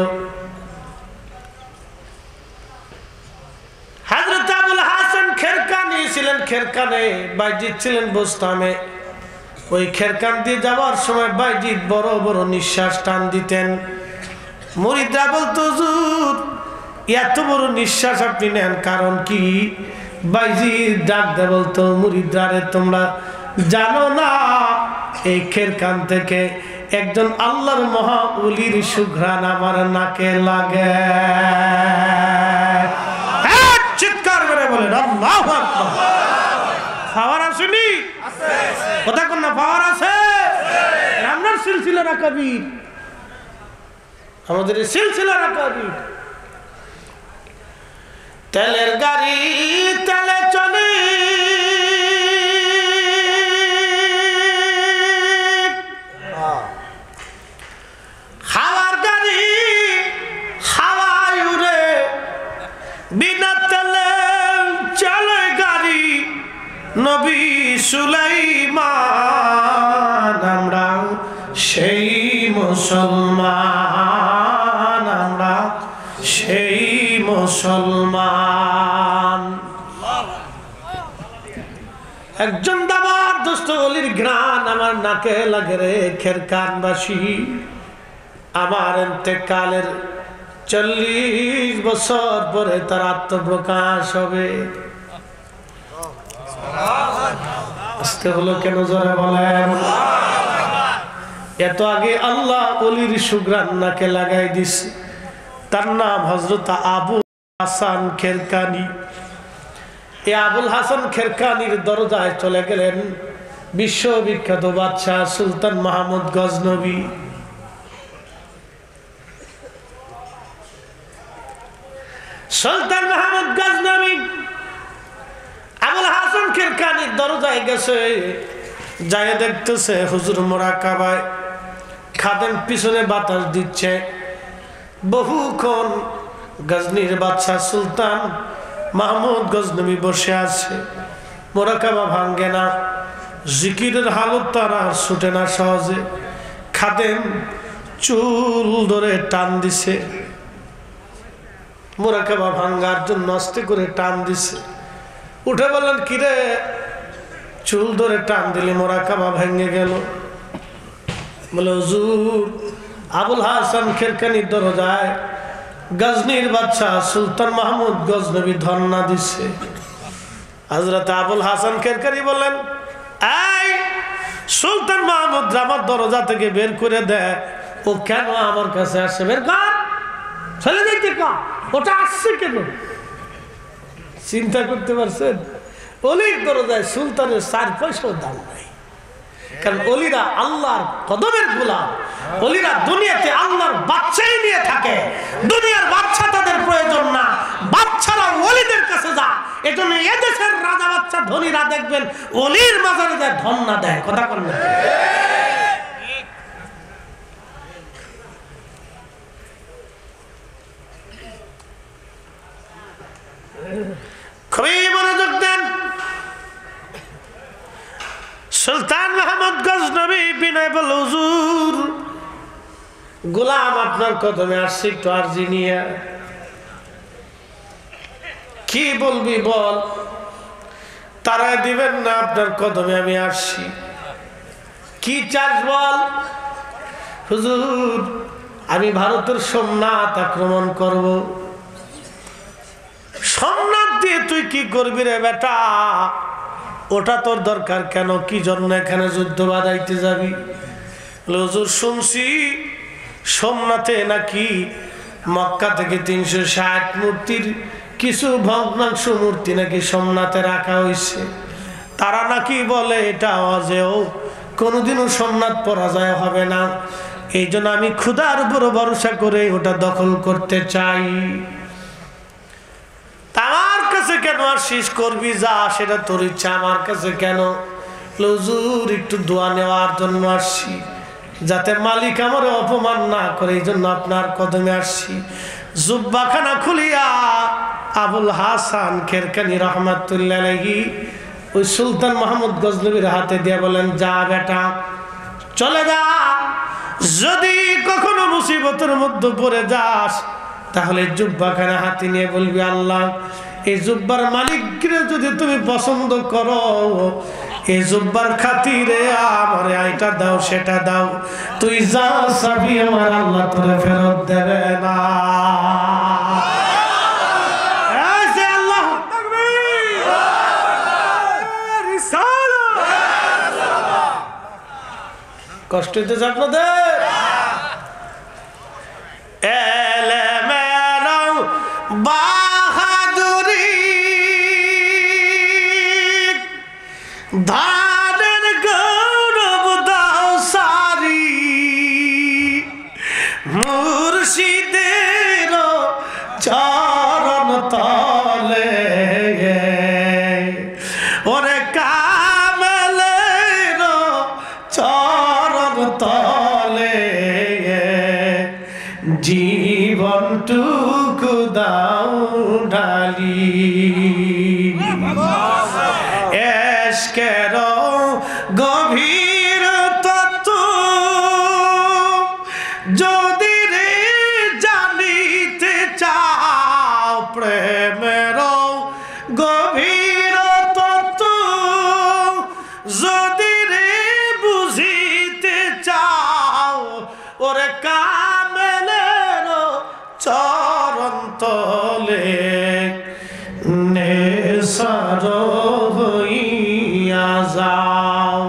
S1: হযরত আবুল হাসান খেরকানি ছিলেন খেরকানে, বায়জিদ ছিলেন বুস্তামে। ওই খেরকান দিয়ে যাওয়ার সময় বায়জিদ বড় বড় নিঃশ্বাস টান দিতেন। মুরিদরা বলতো, হুজুর এত বড় নিঃশ্বাস আপনি নেন কারণ কি? বায়জিদ ডাক দিয়ে বলতো, মুরিদরা রে তোমরা জানো না এই খেরকান থেকে একজন আল্লাহর মহা ওলির সুঘ্রাণ আমার নাকে লাগে। চিৎকার করে বলেন আল্লাহু আকবার। পাওয়ার আসেনি? কথা কোন না, পাওয়ার আছে। আপনার সিলসিলা রাকাবির, আমাদের সিলসিলা রাকাবির। তেলের গাড়ি তেলে চলে, হাওয়ার গাড়ি হাওয়ায় উড়ে, বিনা তেলে চলে গাড়ি নবী সুলাইমান। আমরা সেই মুসলমান, আমরা সেই মুসলমান। একজন দাবার দোস্ত অলির ঘ্রাণ আমার নাকে লাগে রে খেরকানবাসী। আমার ইন্তেকালের 40 বছর পরে তার আত্মপ্রকাশ হবে। আজকে হলো কেন জোরে বলেন? এত আগে আল্লাহ অলির সুঘ্রাণ নাকে লাগাই দিছে। তার নাম হযরত আবু হাসান খেরকানি। এই আবুল হাসান খেরকানির দরজায় চলে গেলেন বিশ্ববিখ্যাত বাদশাহ সুলতান মাহমুদ গজনবী। সুলতান মাহমুদ গজনবী আবুল হাসান খেরকানির দরজায় গেছে, যায় দেখতেছে হুজুর মুরাকাবায়, খাদেম পিছনে বাতাস দিচ্ছে। বহুক্ষণ গজনীর বাদশাহ সুলতান মাহমুদ গজনবী বসে আছে, মুরাকাবা ভাঙ্গে না, জিকিরের হালত তার আর ছুটে না সহজে। খাদেম চুল ধরে টান দিছে, মুরাকাবা ভাঙ্গার জন্য আস্তে করে টান দিছে। উঠে বললেন, কিরে চুল ধরে টান দিলে মুরাকাবা ভেঙে গেল? বলে, হুজুর আবুল হাসান খেরকানির দরজায় গজনীর বাদশাহ সুলতান মাহমুদ গজনবী ধর্ণা দিচ্ছে। হযরত আবুল হাসান খেরকানি বললেন, এই সুলতান মাহমুদ আমার দরজা থেকে বের করে দেয়, ও কেন আমার কাছে আসে? বের কর, ছেলে দেখতে কর, ওটা আসছে কেন? চিন্তা করতে পারছেন? অলির দরজায় সুলতানের 4 পয়সাও দাম নাই। কারণ অলিরা আল্লাহর কদমের গোলাম, অলিরা দুনিয়াতে আল্লাহর বাচ্চাই নিয়ে থাকে। দুনিয়ার বাচ্চা তাদের প্রয়োজন না, বাচ্চারা অলিদের কাছে যা। এজন্য এদেশের রাজা বাচ্চা ধনীরা দেখবেন অলির মাজারে যায়, ধন না দেয়। কথা বলেন না? খুবই মনোযোগ দেন। সুলতান মাহমুদ গজনবী বিনয় বলল, হুজুর গোলাম আপনার কদমে আসছে, একটু আরজি নিয়ে। কি বলবি বল? তারা দিবেন না, আপনার কদমে আমি আসছি। কি চাস বল? হুজুর আমি ভারতের সোমনাথ আক্রমণ করব। সোমনাথ দিয়ে তুই কি করবি রে বেটা? ওটা তোর দরকার কেন? কি জন্য এখানে যুদ্ধ বাঁধাইতে যাবি? হুজুর শুনছি সোমনাথে নাকি মক্কা থেকে 360 মূর্তির কিছু ভগ্নাংশ মূর্তি নাকি সোমনাথে রাখা হয়েছে। তারা নাকি বলে এটা অজেয়, কোনোদিনও সোমনাথ পরাজয় হবে না। এই জন্য আমি খোদার উপর ভরসা করে ওটা দখল করতে চাই। আমার কাছে কেন আসিস? করবি যা, সেটা তোর ইচ্ছা, আমার কাছে কেন? হুজুর একটু দোয়া নেওয়ার জন্য আসছি, যাতে মালিক আমার অপমান না করে, এই জন্য আপনার কদমে আসছি। জুব্বাখানা খুলিয়া আবুল হাসান খেরকানি রহমাতুল্লাহ আলাইহি ওই সুলতান মাহমুদ গজনবীর হাতে দিয়ে বলেন, যা বেটা চলে যা। যদি কখনো মুসিবতের মধ্যে পড়ে যাস, তাহলে জুব্বাখানা হাতে নিয়ে বলবি, আল্লাহ এই জুব্বার মালিককে যদি তুমি পছন্দ করো, এই জুব্বার খাতিরে আমার এইটা দাও, সেটা দাও। তুই যা চাবি আমার আল্লাহ তোরে ফেরত দেবে না। কষ্ট হইতেছে আপনাদের? ধানের গৌরব দাও সারি মুর্শিদের চরণ তলে ওরে কামেলের চরণ তলে জীবনটুকু দাও ঢালি এশকের গভীর তত্ত্ব যদি রে জানিতে চাও প্রেমের গভীর তত্ত্ব যদি রে বুঝিতে চাও ওরে কামেলের চরণ তলে নেশার হইয়া যাও।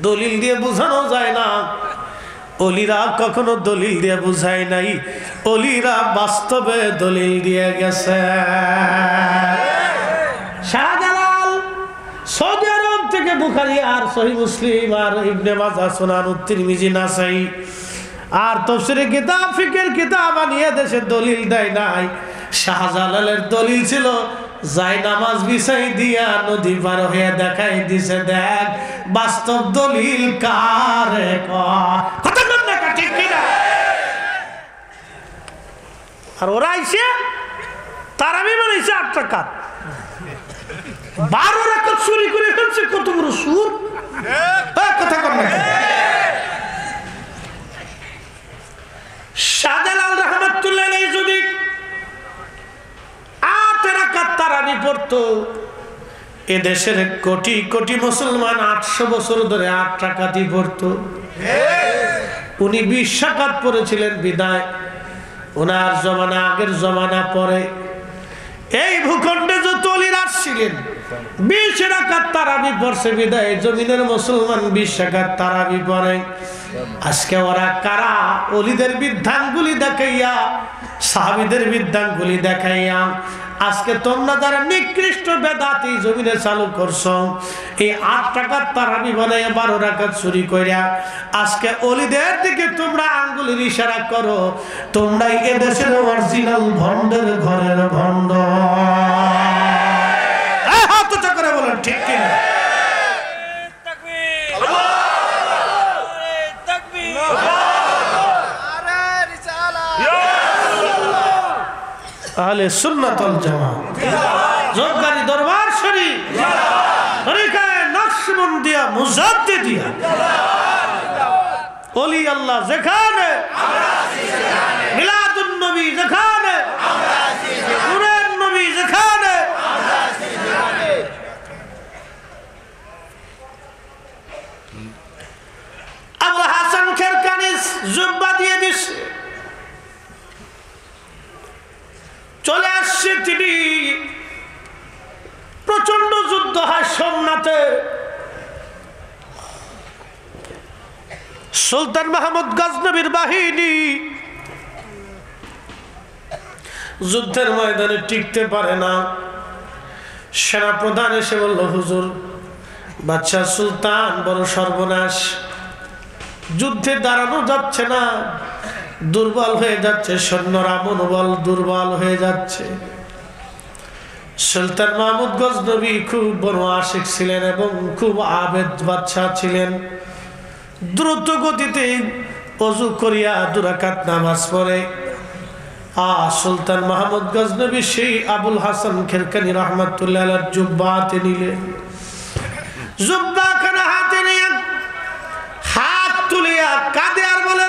S1: দলিল দিয়ে বোঝানো যায় না, অলিরা কখনো দলিল দিয়ে বুঝায় নাই, অলিরা বাস্তবে দলিল দিয়ে গেছে। শাহজালাল সৌদি আরব থেকে বুখারী আর সহিহ মুসলিম আর ইবনে মাজাহ সুনান তিরমিজি নাসাই আর তাফসীরের কিতাব ফিকহের কিতাব আনিয়ে দেশে দলিল দেয় নাই। শাহজালালের দলিল ছিল যাই নামাজ বিছাই দিয়া নদী পার হয়ে দেখাই দিছে, দেখ বাস্তব দলিল কারে কথা না ঠিক কিনা। আর ওরা আইছে তারাবি বানাইছে 8 রাকাত, 12 রাকাত চুরি করে ফেলছে। কত বড় সুর, কথা কর না। শাহজালাল রাহমাতুল্লাহ আলাইহি যদি 8 রাকাত তারাবি পড়তো, এ দেশের কোটি কোটি মুসলমান 800 বছর ধরে 8 রাকাতই পড়তো। উনি 20 রাকাত পড়েছিলেন বিদায় ওনার জমানা, আগের জমানা পরে এই ভূখণ্ডে যত অলিরা আসছিলেন 20 রাকাত তারাবি পড়ছে বিদায় জমিনের মুসলমান 20 রাকাত তারাবি পড়ে। আজকে ওরা কারা? অলিদের বিধানগুলি দেখাইয়া, সাহাবীদের বিধানগুলি দেখাইয়া আজকে তোমরা যারা নিকৃষ্ট বেদাতি জমিনে চালু করছো, এই 8 রাকাত তারাবি বানাইয়া 12 রাকাত চুরি কইরা আজকে অলিদের দিকে তোমরা আঙ্গুলের ইশারা করো, তোমরাই এদেশের অরিজিনাল ভন্ডের ঘরের ভন্ড। হাত উঁচু করে বলেন ঠিক কিনা? আহলে সুন্নাত ওয়াল জামাত জোরকারী দরবার শরীফ তরিকায়ে নকশবন্দিয়া মুজাদ্দিদিয়া ওলি আল্লাহ যেখানে, মিলাদুন নবী যেখানে, নূরের নবী যেখানে, আবুল হাসান খেরকানি জুব্বা দিয়ে দিছে, চলে আসছে তিনি। প্রচন্ড যুদ্ধ হয় সোমনাথে। সুলতান মাহমুদ গজনবীর বাহিনী যুদ্ধের ময়দানে টিকতে পারে না। সেনাপ্রধান এসে বলল, হুজুর বাদশাহ সুলতান বড় সর্বনাশ, যুদ্ধে দাঁড়ানো যাচ্ছে না, দুর্বল হয়ে যাচ্ছে, সৈন্যরা মনোবল দুর্বল হয়ে যাচ্ছে। সুলতান মাহমুদ গজনবী খুব বড় আশিক ছিলেন এবং খুব আবেদ বাদশাহ ছিলেন। দ্রুত গতিতে ওযু করিয়া 2 রাকাত নামাজ পড়ে সুলতান মাহমুদ গজনবী সেই আবুল হাসান খেরকানি রাহমাতুল্লাহ আলাইহির জুব্বা হাতে নিলেন। জুব্বা খানা হাতে নিয়ে হাত তুলিয়া কাঁদে আর বলে,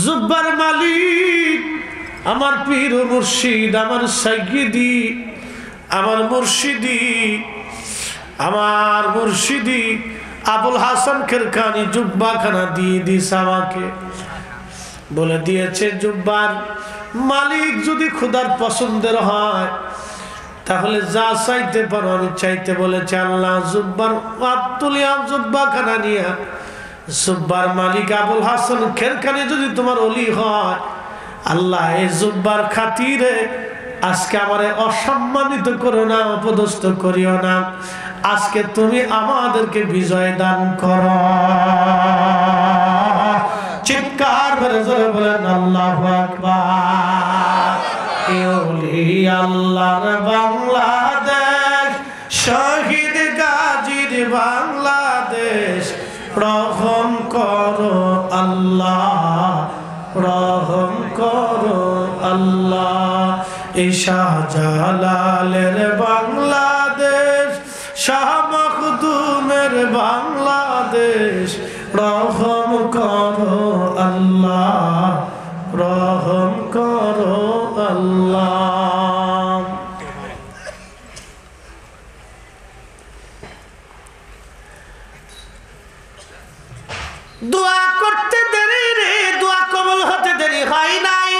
S1: জুব্বার মালিক, আমার পীর ও মুর্শিদ, আমার সাইয়্যিদি, আমার মুর্শিদি, আমার মুর্শিদি আবুল হাসান খেরকানি জুব্বাখানা দিয়ে দিস আমাকে। বলে দিয়েছে, জুব্বার মালিক যদি খোদার পছন্দের হয় তাহলে যা চাইতে পারো আমি চাইতে বলেছে। আল্লাহ জুব্বার হাত তুলিয়া জুব্বাখানা নিয়ে, জুব্বার মালিক আবুল হাসান খেরকানি যদি তোমার ওলি হয়, আল্লাহ এই জুব্বার খাতিরে আজকে আমারে অসম্মানিত করো না, অপদস্থ করিও না। আজকে তুমি আমাদেরকে বিজয় দান করো। চিৎকার করে জোরে বলেন আল্লাহু আকবার। আল্লাহর বাংলাদেশ, শহীদ গাজীর বাংলাদেশ, রহম করো আল্লাহ, রহম করো আল্লাহ। এই শাহজালালের বাংলাদেশ, শাহ মখদুমের বাংলাদেশ, রহম করো আল্লাহ, রহম করো আল্লাহ। দোয়া করতে দেরি রে, দোয়া কবুল হতে দেরি হয় নাই।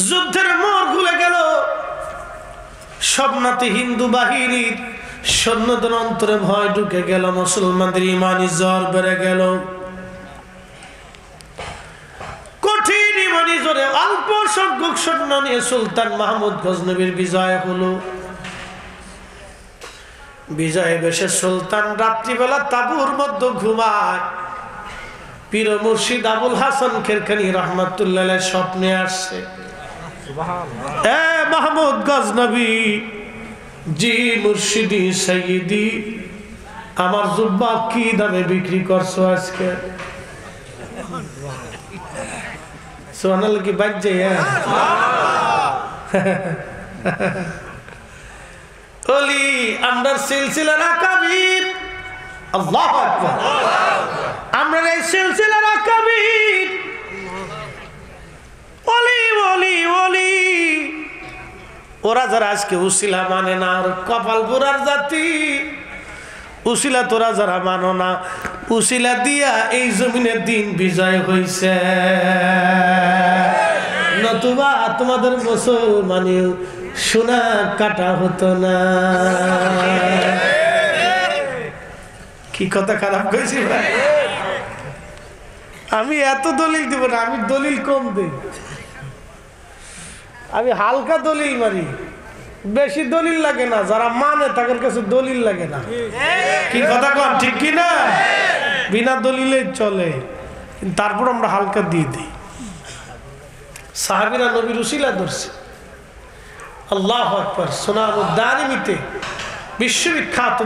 S1: যুদ্ধের মোড় ভুলে গেল, স্বপ্নাতে হিন্দু বাহিনীর সৈন্যদের অন্তরে ভয় ঢুকে গেল, মুসলমানদের ইমানি জ্বর বেড়ে গেল। কঠিন ইমানি জ্বরে অল্প সংখ্যক সৈন্য নিয়ে সুলতান মাহমুদ গজনবীর বিজয় হলো। বিজয় বেশে সুলতান রাত্রিবেলা তাবুর মধ্যে ঘুমায়। পীর মুর্শিদ আবুল হাসান খেরখানি রহমাতুল্লাহ স্বপ্নে আসছে, এ মাহমুদ গজনবী, জি মুর্শিদি সৈয়দি, আমার জুব্বা কি দামে বিক্রি করছো আজকে? সোনাল কি বাজছে? ওলি আমরার সিলসিলার আকাবির, আল্লাহু আকবার, আমরার এই সিলসিলার আকাবির ওলি ওলি ওলি, ওরা যারা আজকে উসিলা মানে না, ওর কপাল বুড়ার জাতি। উসিলা তোরা যারা মানো না, উসিলা দিয়া এই জমিনের দিন বিজয় হইছে, নতুবা তোমাদের মুসলমানেও সোনা কাটা হতো না। কি কথা খারাপ কইছি ভাই? আমি এত দলিল দিব না, আমি দলিল কম দিই, আমি হালকা দলিল মারি, বেশি দলিল লাগে না। যারা মানে তাদের কাছে দলিল লাগে না। কি কথা কন ঠিক কি না? বিনা দলিলে চলে, তারপর আমরা হালকা দিয়ে দিই। সাহাবীরা নবীর উসিলা ধরছে। আল্লাহু আকবার। সুনান দারিমিতে বিশ্ববিখ্যাত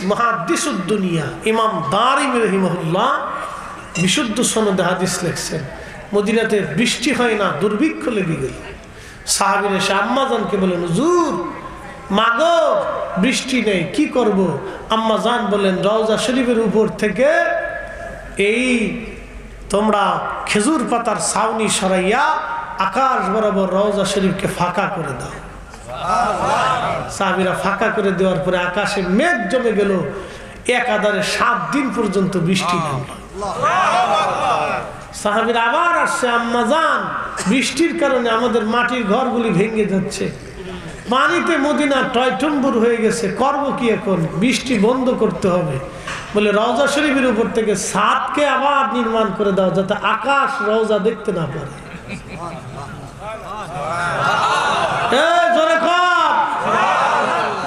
S1: মুহাদ্দিসুদ দুনিয়া ইমাম দারিমি রাহিমাহুল্লাহ বিশুদ্ধ সনদে হাদিস লিখছেন, মদিনাতে বৃষ্টি হয় না, দুর্ভিক্ষ লেগে গেল। সাহাবীরা এসে আম্মাজানকে বলেন, হুজুর মাগো বৃষ্টি নেই, কি করব? আম্মাজান বলেন, রওজা শরীফের উপর থেকে এই তোমরা খেজুর পাতার ছাউনি সরাইয়া আকাশ বরাবর রওজা শরীফকে ফাঁকা করে দাও। সাহাবীরা ফাঁকা করে দেওয়ার পরে আকাশে মেঘ জমে গেল, একাধারে 7 দিন পর্যন্ত বৃষ্টি নামল। সাহাবীরা আবার আসছে, আম্মাজান বৃষ্টির কারণে আমাদের মাটির ঘরগুলি ভেঙে যাচ্ছে, পানিতে মদিনা টয়টম্বুর হয়ে গেছে, করব কি এখন? বৃষ্টি বন্ধ করতে হবে। বলে রওজা শরীফের উপর থেকে ছাদকে আবার নির্মাণ করে দাও, যাতে আকাশ রওজা দেখতে না পারে।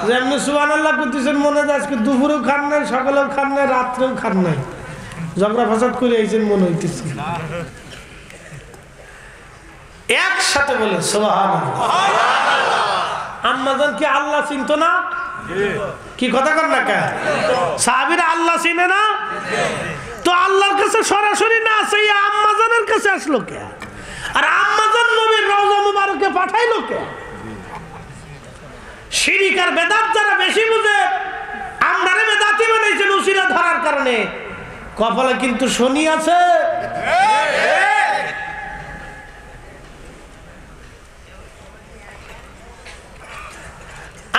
S1: যেমনি সুবহানাল্লাহ করতেছেন, মনে হয় আজকে দুপুরেও খান নাই, সকালেও খান নাই, রাত্রেও খান নাই, ঝগড়া ফাসাদ করে আইছেন মনে হইতেছে। একসাথে বলে সুবহানাল্লাহ। আম্মাজান কি আল্লাহ চিনতো না? কি কথা কর না কে? সাহাবীরা আল্লাহ চিনে না, তো আল্লাহর কাছে সরাসরি না আসে আম্মাজানের কাছে আসলো কে? আর আম্মাজান নবীর রওজা মুবারকে পাঠাইলো কে? শিরিক আর বেদাত যারা বেশি বুঝে, আমরারে বেদাতি বানাইছেন উসিলা ধরার কারণে। কপালে কিন্তু শনি আছে।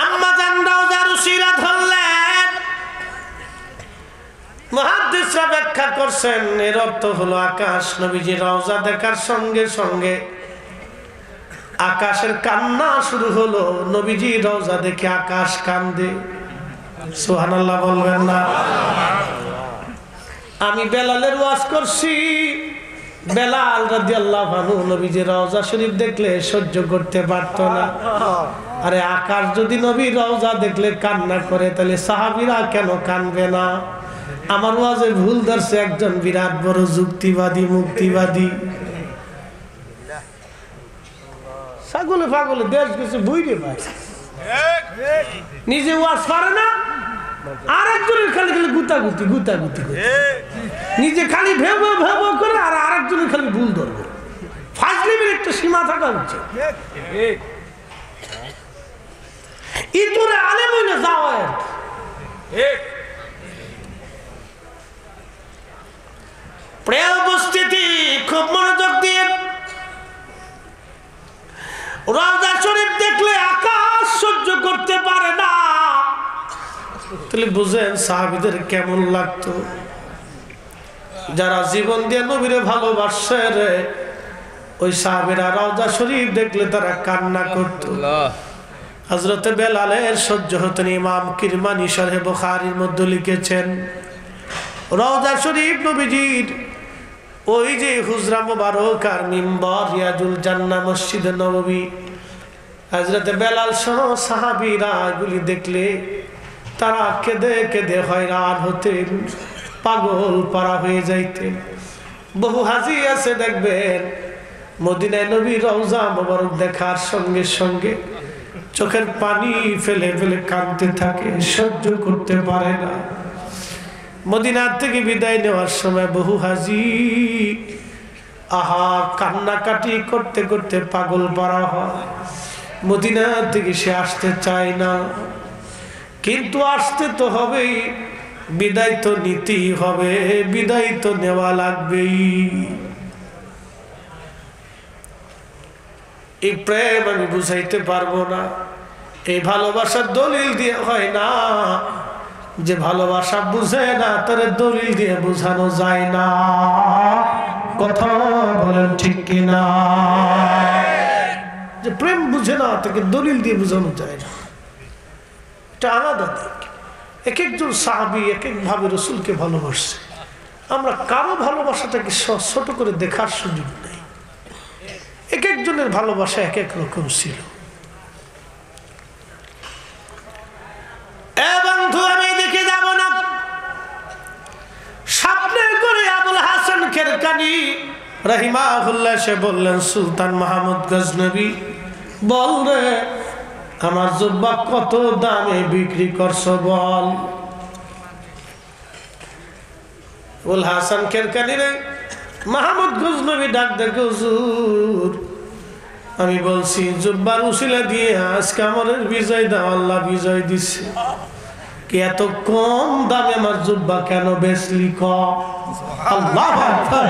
S1: আম্মাজান রওজার উসিলা ধরলেন। মুহাদ্দিসরা ব্যাখ্যা করছেন, এর অর্থ হলো আকাশ নবীজি রওজা দেখার সঙ্গে সঙ্গে আকাশের কান্না শুরু হলো। নবীজি রওজা দেখে আকাশ কান্দে। সুবহানাল্লাহ বলবেন না? আমি বেলালের ওয়াজ করছি, বেলাল রাদিয়াল্লাহু আনহু নবীজির রওজা শরীফ দেখলে সহ্য করতে পারত না। আরে আকাশ যদি নবীর রওজা দেখলে কান্না করে তাহলে সাহাবীরা কেন কানবে না? আমার ওয়াজে ভুল ধরছে একজন বিরাট বড় যুক্তিবাদী মুক্তিবাদী, ছাগলে পাগলে দেশ কিছু বুঝতে পারে, নিজে ওয়াজ পারে না, আর একজনের খালি খালি গুতাগুতি গুতাগুতি করে, নিজে খালি ভেব ভেব করে আর আরেকজনের খালি ভুল ধরবো। ফাজলিমের একটা সীমা থাকা উচিত। ইতুরে আলেম হইলে যাও। প্রিয় উপস্থিতি, খুব মনোযোগ দিয়ে রওজা শরীফ দেখলে আকাশ সহ্য করতে পারে না। তাহলে বুঝেন সাহাবীদের কেমন লাগতো। যারা জীবন দিয়ে নবীরে ভালোবাসে রে, ওই সাহাবীরা রওজা শরীফ দেখলে তারা কান্না করত। হযরত বেলালের সহ্য হতো না। ইমাম কিরমানি শরহে বুখারীর মধ্যে লিখেছেন, রওজা শরীফ নবীজির ওই যে হুজরা মুবারক আর মিম্বর রিয়াজুল জান্নাহ মসজিদ নববী, হযরত বেলাল সহ সাহাবীরা এগুলি দেখলে তারা কেঁদে কেঁদে হয়রান হতেন, পাগল পারা হয়ে যাইতেন। বহু হাজি আছে দেখবেন মদিনায় নবীর রওজা মুবারক দেখার সঙ্গে সঙ্গে চোখের পানি ফেলে ফেলে কাঁদতে থাকে, সহ্য করতে পারে না। মদিনার থেকে বিদায় নেওয়ার সময় বহু হাজি কান্নাকাটি করতে করতে পাগল পারা হয়। মদিনা থেকে সে আসতে চায় না, কিন্তু আসতে তো হবেই, বিদায় তো নিতেই হবে, বিদায় তো নেওয়া লাগবেই। এই প্রেম আমি বুঝাইতে পারবো না, এই ভালোবাসার দলিল দিয়ে হয় না। যে ভালোবাসা বুঝে না তার দলিল দিয়ে বোঝানো যায় না। কথা বলেন ঠিক কিনা? যে প্রেম বুঝে না তাকে দলিল দিয়ে বোঝানো যায় না, এটা আলাদা দিক। এক একজন সাহাবী এক এক ভাবে রাসূলকে ভালোবাসছে। আমরা কারো ভালোবাসাটাকে ছোট করে দেখার সুযোগ নেই। এক একজনের ভালোবাসা এক এক রকম ছিল। বন্ধু, আমি দেখে যাব না, স্বপ্নের করে আবুল হাসান খেরকানি রাহিমাহুল্লাহ সে বললেন, সুলতান মাহমুদ গজনবী বল রে, আমার জুব্বা কত দামে বিক্রি করছো বল। আবুল হাসান খেরকানি রে মাহমুদ গজনবী ডাক দেখে, হুজুর আমি বলছি জুব্বার উসিলা দিয়ে আজকে আমার বিজয় দাও, আল্লাহ বিজয় দিচ্ছে। কি এত কম দামে আমার জুব্বা কেন বেচলি? আল্লাহু আকবার।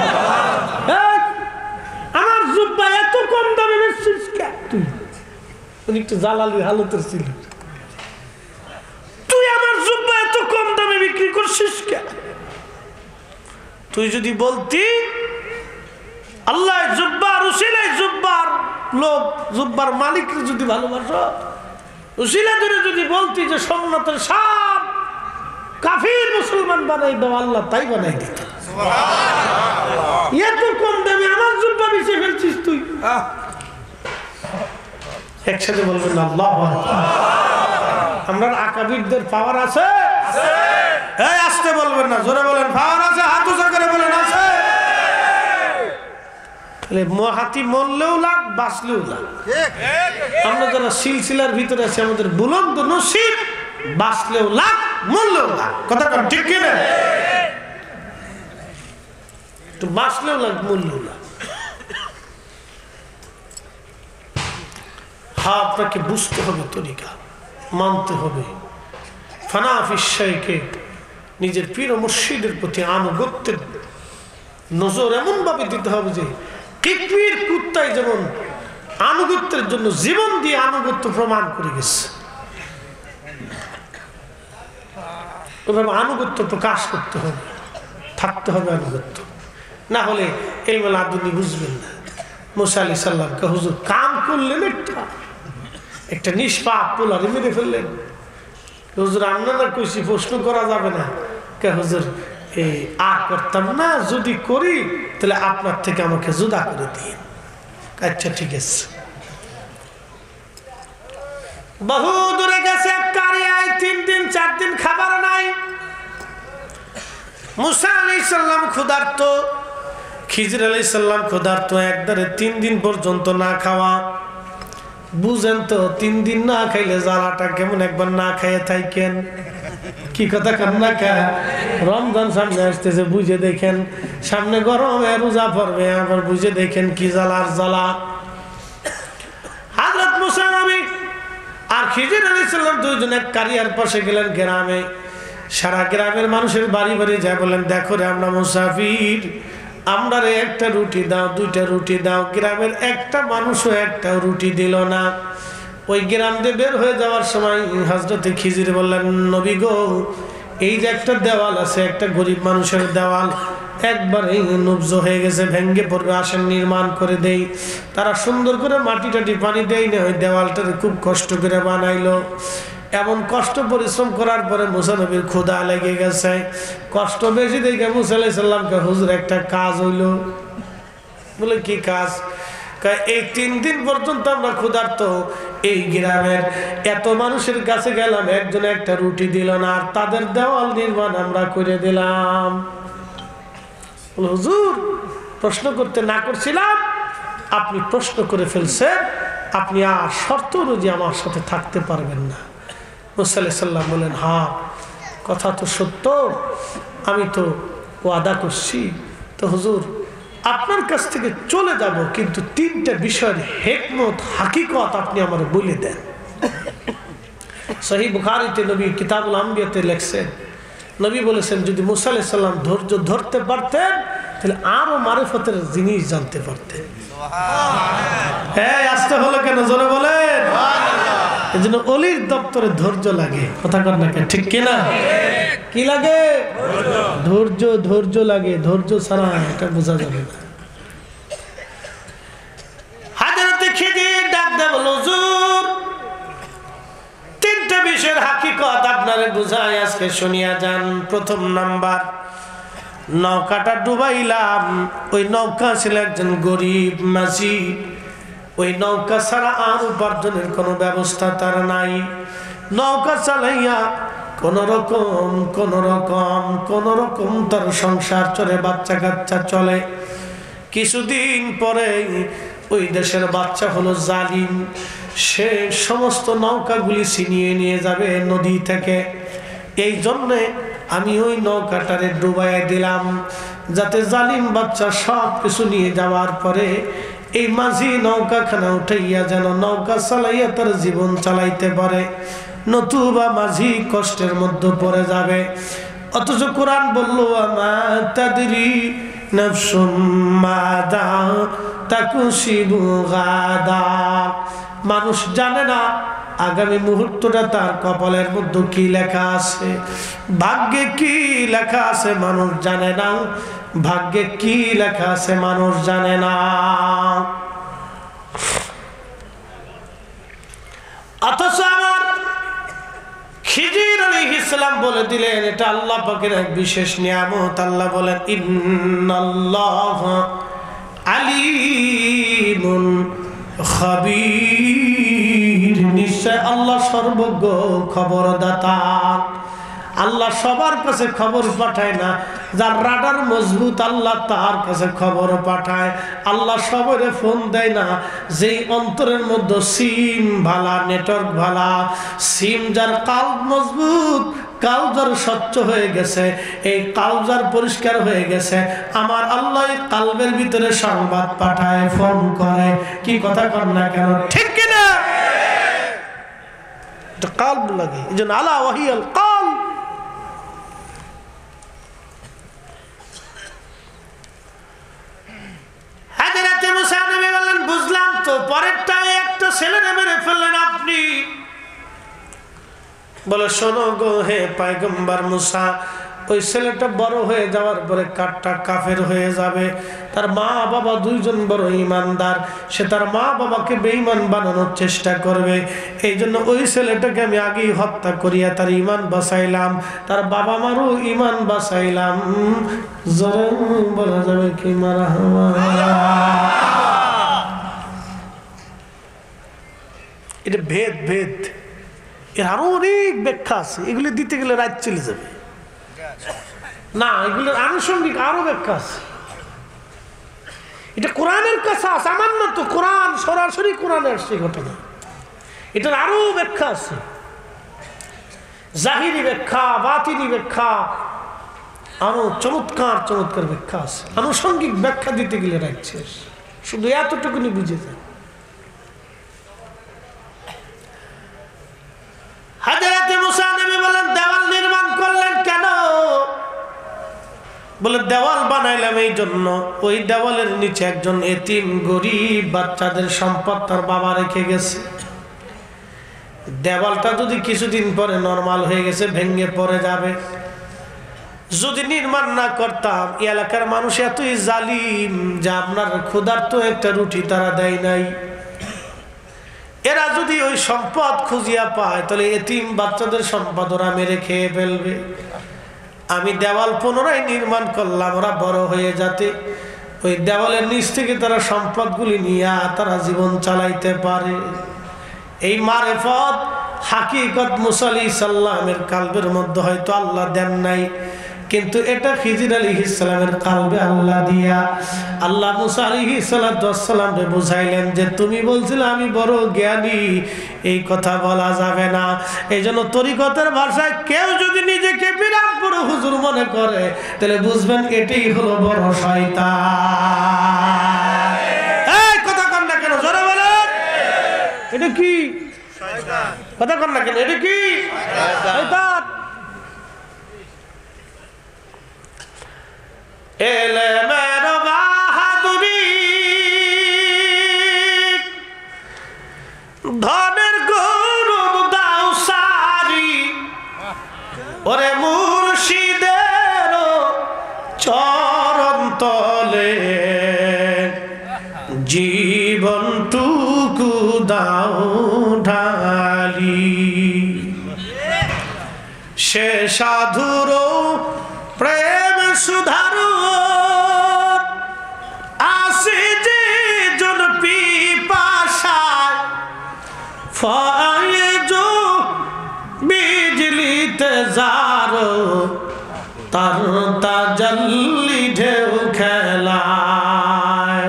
S1: আমার জুব্বা এত কম দামে বেচছিস কেন? তুই একটু জালালি হালতের ছিল, তুই আমার জুব্বা এত কম দামে বিক্রি করছিস কেন? তুই যদি বলতি আল্লাহ জুব্বার উসিলায় জুব্বার লোক জুব্বার মালিককে যদি ভালোবাসো, উসিলা ধরে যদি বলতি যে সোমনাথের সব কাফির মুসলমান বানাই দাও, আল্লাহ তাই বানাই দিত। এত কম দামে আমার জুব্বা বেচে ফেলছিস তুই। একসাথে বলবেন আল্লাহু আকবার। আমরা আকাবিরদের পাওয়ার আছে, এই আসতে বলবেন না, জোরে বলেন পাওয়ার আছে, হাত উঁচা করে বলেন আছে। হাতি মরলেও লাভ, বাঁচলেও লাভ। আমরা যারা সিলসিলার ভিতরে আছি আমাদের বুলন্দ নসিব, বাঁচলেও লাভ, মরলেও লাভ। কথা ঠিক কিনা? তো বাঁচলেও লাভ, মরলেও লাভ। হ্যাঁ, আপনাকে বুঝতে হবে, তরিকা মানতে হবে। ফানাফিসাইকে নিজের পীর ও মুর্শিদের প্রতি আনুগত্যের নজর এমন ভাবে দিতে হবে যে কিকমির কুত্তায় যেমন আনুগত্যের জন্য জীবন দিয়ে আনুগত্য প্রমাণ করে গেছে, ওইভাবে আনুগত্য প্রকাশ করতে হবে, থাকতে হবে আনুগত্য। না হলে এলমেল আদুনি বুঝবেন না। মুসা আলাইহিস সালামকে হুজুর কাম করলেন, একটা নিষ্পাপ পোলারে মেরে ফেললেন। হুজুর আপনারা কইছি প্রশ্ন করা যাবে না। কে হুজুর এই আর করতাম না, যদি করি তাহলে আপনার থেকে আমাকে জুদা করে দিন। আচ্ছা ঠিক আছে। বহু দূরে গেছে কারিয়ায়, 3 দিন 4 দিন খাবার নাই। মুসা আলাইহিস সালাম ক্ষুধার্ত, খিজির আলাইহিস সালাম ক্ষুধার্ত, একবারে 3 দিন পর্যন্ত না খাওয়া। বুঝেন তো 3 দিন না খাইলে জ্বালাটা কেমন, একবার না খাইয়ে থাকেন। কি কথা কান না খা, রমজান সামনে আসতেছে, বুঝে দেখেন, সামনে গরমে রোজা পড়বে, আবার বুঝে দেখেন কি জ্বালার জ্বালা। হযরত মুসা নবী আর খিজির আলাইহিস সালাম দুইজনে কারিয়ার পাশে গেলেন গ্রামে। সারা গ্রামের মানুষের বাড়ি বাড়ি যায় বলেন, দেখো রে আমরা মুসাফির, আমরা রে একটা রুটি দাও, 2টা রুটি দাও। গ্রামের একটা মানুষও একটা রুটি দিল না। ওই গ্রাম দিয়ে বের হয়ে যাওয়ার সময় হযরতে খিজির বললেন, নবী গো, এই যে একটা দেওয়াল আছে, একটা গরিব মানুষের দেওয়াল, একবার এই নবজ হয়ে গেছে, ভেঙ্গে পড়বে, আসেন নির্মাণ করে দেই। তারা সুন্দর করে মাটি টাটি পানি দেয় না, ওই দেওয়ালটার খুব কষ্ট করে বানাইলো। এমন কষ্ট পরিশ্রম করার পরে মুসা নবীর ক্ষুধা লেগে গেছে, কষ্ট বেশি দেখে মুসা আলাইহিস সালামকে, হুজুর একটা কাজ হইল। বলে কি কাজ? এই 3 দিন পর্যন্ত আমরা ক্ষুধার্ত, এই গ্রামের এত মানুষের কাছে গেলাম, একজন একটা রুটি দিল না, আর তাদের দেওয়াল নির্মাণ আমরা করে দিলাম। হুজুর প্রশ্ন করতে না করছিলাম, আপনি প্রশ্ন করে ফেলছেন, আপনি আর শর্ত অনুযায়ী আমার সাথে থাকতে পারবেন না। মুসা আলাইহিস সালাম বলেন, হ্যাঁ কথা তো সত্য, আমি তো ওয়াদা করছি। তো হুজুর আপনার কাছ থেকে চলে যাব, কিন্তু 3টা বিষয়ের হিকমত হাকিকত আপনি আমার বলে দেন। সহিহ বুখারীতে নবী কিতাবুল আম্বিয়াতে লেখছেন, নবী বলেছেন, যদি মুসা আলাইহিস সালাম ধৈর্য ধরতে পারতেন তাহলে আরো মারিফতের জিনিস জানতে পারতেন। হ্যাঁ আসতে হলো কেন, জোরে বলেন। এই জন্য অলির দপ্তরে ধৈর্য লাগে, কথা কর না কেন, ঠিক কিনা? কি লাগে? ধৈর্য, ধৈর্য লাগে, ধৈর্য ছাড়া এটা বোঝা যাবে না। হযরত খিজির ডাক দেয়, বলল, হুজুর 3টা বিষয়ের হাকিকত আপনারে বুঝাই, আজকে শুনিয়া যান। প্রথম নাম্বার, নৌকাটা ডুবাইলাম, ওই নৌকা ছিল একজন গরিব মাঝি। ওই নৌকা ছাড়া আর উপার্জনের কোনো ব্যবস্থা তার নাই। নৌকা চালাইয়া কোন রকম তার সংসার চলে, বাচ্চা কাচ্চা চলে। কিছুদিন পরে ওই দেশের বাচ্চা হলো জালিম, সে সমস্ত নৌকাগুলি ছিনিয়ে নিয়ে যাবে নদী থেকে। এই জন্যে আমি ওই নৌকাটারে ডুবাইয়া দিলাম, যাতে জালিম বাচ্চা সব কিছু নিয়ে যাওয়ার পরে এই মাঝি নৌকাখানা উঠাইয়া যেন নৌকা চালাইয়া তার জীবন চালাইতে পারে, নতুবা মাঝি কষ্টের মধ্যে পড়ে যাবে। অথচ কোরআন বললো, আমা তাদরি নাফসুম মাযা তাকসিবু গাদা, মানুষ জানে না আগামী মুহূর্তটা তার কপালের মধ্যে কি লেখা আছে, ভাগ্যে কি লেখা আছে মানুষ জানে না, ভাগ্যে কি লেখা আছে মানুষ জানে না। অথচ আমার খিজির আলাইহিস সালাম বলে দিলেন, এটা আল্লাহ পাকের এক বিশেষ নিয়ামত। আল্লাহ বলেন, ইন্নাল্লাহা আলিমুন খাবীর, নিশ্চয় আল্লাহ সর্বজ্ঞ, খবরদাতা। আল্লাহ সবার কাছে খবর পাঠায় না, যার রাডার মজবুত আল্লাহ তার কাছে খবর পাঠায়। আল্লাহ সবারে ফোন দেয় না, যেই অন্তরের মধ্যে সিম ভালা, নেটওয়ার্ক ভালা, সিম যার কাল্ব মজবুত, কালজার স্বচ্ছ হয়ে গেছে, এই কালজার পরিষ্কার হয়ে গেছে, আমার আল্লাহ কালবের ভিতরে সংবাদ পাঠায়, ফোন করে। কি কথা কর না কেন, ঠিক কিনা? কালব লাগে, এই জন্য আলা ওয়াহিয়াল কালব। হযরত মুসা নবী বললেন, বুঝলাম তো, পরেরটায় একটা ছেলেরে মেরে ফেললেন আপনি। বলে, শোনো গো হে পয়গম্বর মুসা, ওই ছেলেটা বড় হয়ে যাওয়ার পরে কাঠটা কাফের হয়ে যাবে। তার মা বাবা দুইজন বড় ঈমানদার, সে তার মা বাবাকে বেঈমান বানানোর চেষ্টা করবে। এই জন্য ওই ছেলেটাকে আমি আগেই হত্যা করিয়া তার ঈমান বাঁচাইলাম, তার বাবা মারও ঈমান বাঁচাইলাম। জোরে বলা যাবে কি মারহাবা। এটা ভেদ ভেদ, এর আরো অনেক ব্যাখ্যা আছে, এগুলো দিতে গেলে রাত চলে যাবে না, এগুলোর আনুষঙ্গিক আরো ব্যাখ্যা আছে। এটা কোরআনের কাছে আছে, আমার না তো কোরআন সরাসরি কোরআনে আসছে ঘটনা, এটার আরো ব্যাখ্যা আছে, জাহিরি ব্যাখ্যা, বাতিনি ব্যাখ্যা, আরো চমৎকার চমৎকার ব্যাখ্যা আছে। আনুষঙ্গিক ব্যাখ্যা দিতে গেলে রাত শেষ, শুধু এতটুকুনি বুঝে যায়। হযরত মুসা নবী বলেন দেওয়াল নির্মাণ করলেন কেন? বলে দেওয়াল বানাইলাম এই জন্য, ওই দেওয়ালের নিচে একজন এতিম গরিব বাচ্চাদের সম্পদ তার বাবা রেখে গেছে। দেওয়ালটা যদি কিছুদিন পরে নরমাল হয়ে গেছে, ভেঙে পড়ে যাবে। যদি নির্মাণ না করতাম, এই এলাকার মানুষ এতই জালিম যে আপনার ক্ষুধার্ত একটা রুটি তারা দেয় নাই। এরা যদি ওই সম্পদ খুঁজিয়া পায়, তাহলে এতিম বাচ্চাদের সম্পদ ওরা মেরে খেয়ে ফেলবে। আমি দেওয়াল পুনরায় নির্মাণ করলাম, ওরা বড় হয়ে যাতে ওই দেওয়ালের নিচ থেকে তারা সম্পদগুলি নিয়ে তারা জীবন চালাইতে পারে। এই মারেফত হাকিকত মুসা আলাইহিস সালামের কালবের মধ্যে হয়তো আল্লাহ দেন নাই, কিন্তু এটা খিজির আলাইহিস সালামের কালবে আল্লাহ দিয়া আল্লাহ মুসা আলাইহিস সালামকে বুঝাইলেন যে তুমি বলছিলে আমি বড় জ্ঞানী, এই কথা বলা যাবে না। এই জন্য তরিকতের ভাষায় কেউ যদি নিজেকে বিরাট বড় হুজুর মনে করে, তাহলে বুঝবেন এটাই হলো বড় শয়তান। এই কথা কন না কেন, জোরে বলেন এটা কি শয়তান? কথা কন না কেন, এটা কি শয়তান? এলেমের বাহাদুরি, ধনের গরুর দাও সারি, ওরে মুর্শিদের চরণ তলে জীবনটুকু দাও ঢালি। সে সাধুর প্রেম সুধারু আসে যে জন পিপাসায়, ফয়েজো বিজলিতে জারো তার তাজাল্লি ঢেউ খেলায়।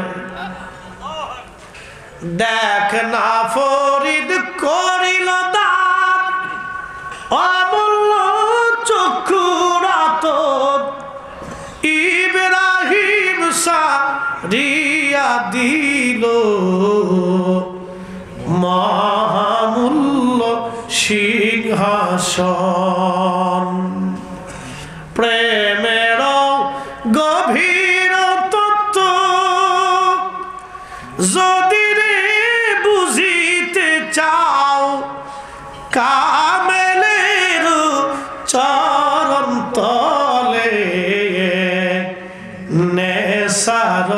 S1: দেখ না ফরিদ করিল দান, অমূল্য চক্ষুরাত ইব্রাহিম সারিয়া দিল মহামূল্য সিংহাসন। প্রেমের গভীর তত্ত্ব যদি রে বুঝিতে চাও, কামেলের চরণ তলে নেশার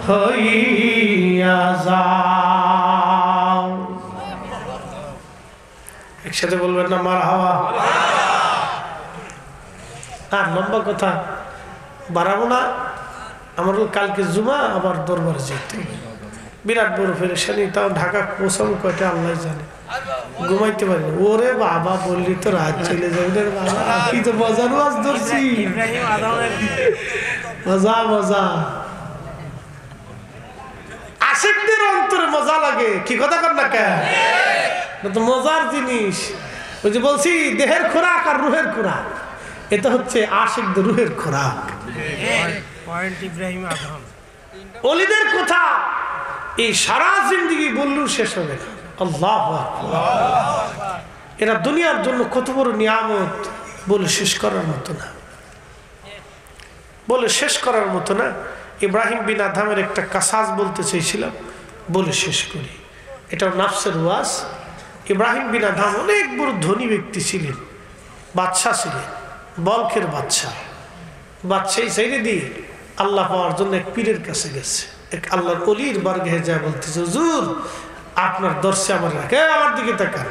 S1: হইয়া যাও। একসাথে বলবেন না মারহাবা। আর লম্বা কথা বাড়াবো না, আমার কালকে জুমা, আবার দরবারে যেতে বিরাট বড় পেরেশানি। তাও ঢাকা পৌঁছাবো কয়টা আল্লাহ জানে, ঘুমাইতে পারি। ওরে বাবা বললি তো রাত চলে যাবে রে বাবা, কি তো মজার ওয়াজ ধরছি, মজা মজা। আশিকদের অন্তরে মজা লাগে, কি কথা কর না কেন, তো মজার জিনিস। ওই যে বলছি দেহের খোরাক আর রুহের খোরাক, এটা হচ্ছে আশিকদের রুহের খোরাক। ওলিদের কথা এই সারা জিন্দেগি বললেও শেষ হবে না। আল্লাহু আকবার। এরা দুনিয়ার জন্য কত বড় নিয়ামত, বলে শেষ করার মতো না, বলে শেষ করার মতো না। ইব্রাহিম বিন আদহামের একটা কাসাস বলতে চেয়েছিলাম, বলে শেষ করি। এটা নাফসের ওয়াজ। ইব্রাহিম বিন আদহাম অনেক বড় ধনী ব্যক্তি ছিলেন, বাদশাহ ছিলেন, বলখের বাদশাহী ছেড়ে দিয়ে আল্লাহ পাওয়ার জন্য এক পীরের কাছে গেছে, এক আল্লাহর ওলির বারগাহে যায় বলতেছে, হুজুর আপনার দর্শে আমার রাখে, আমার দিকে তাকান।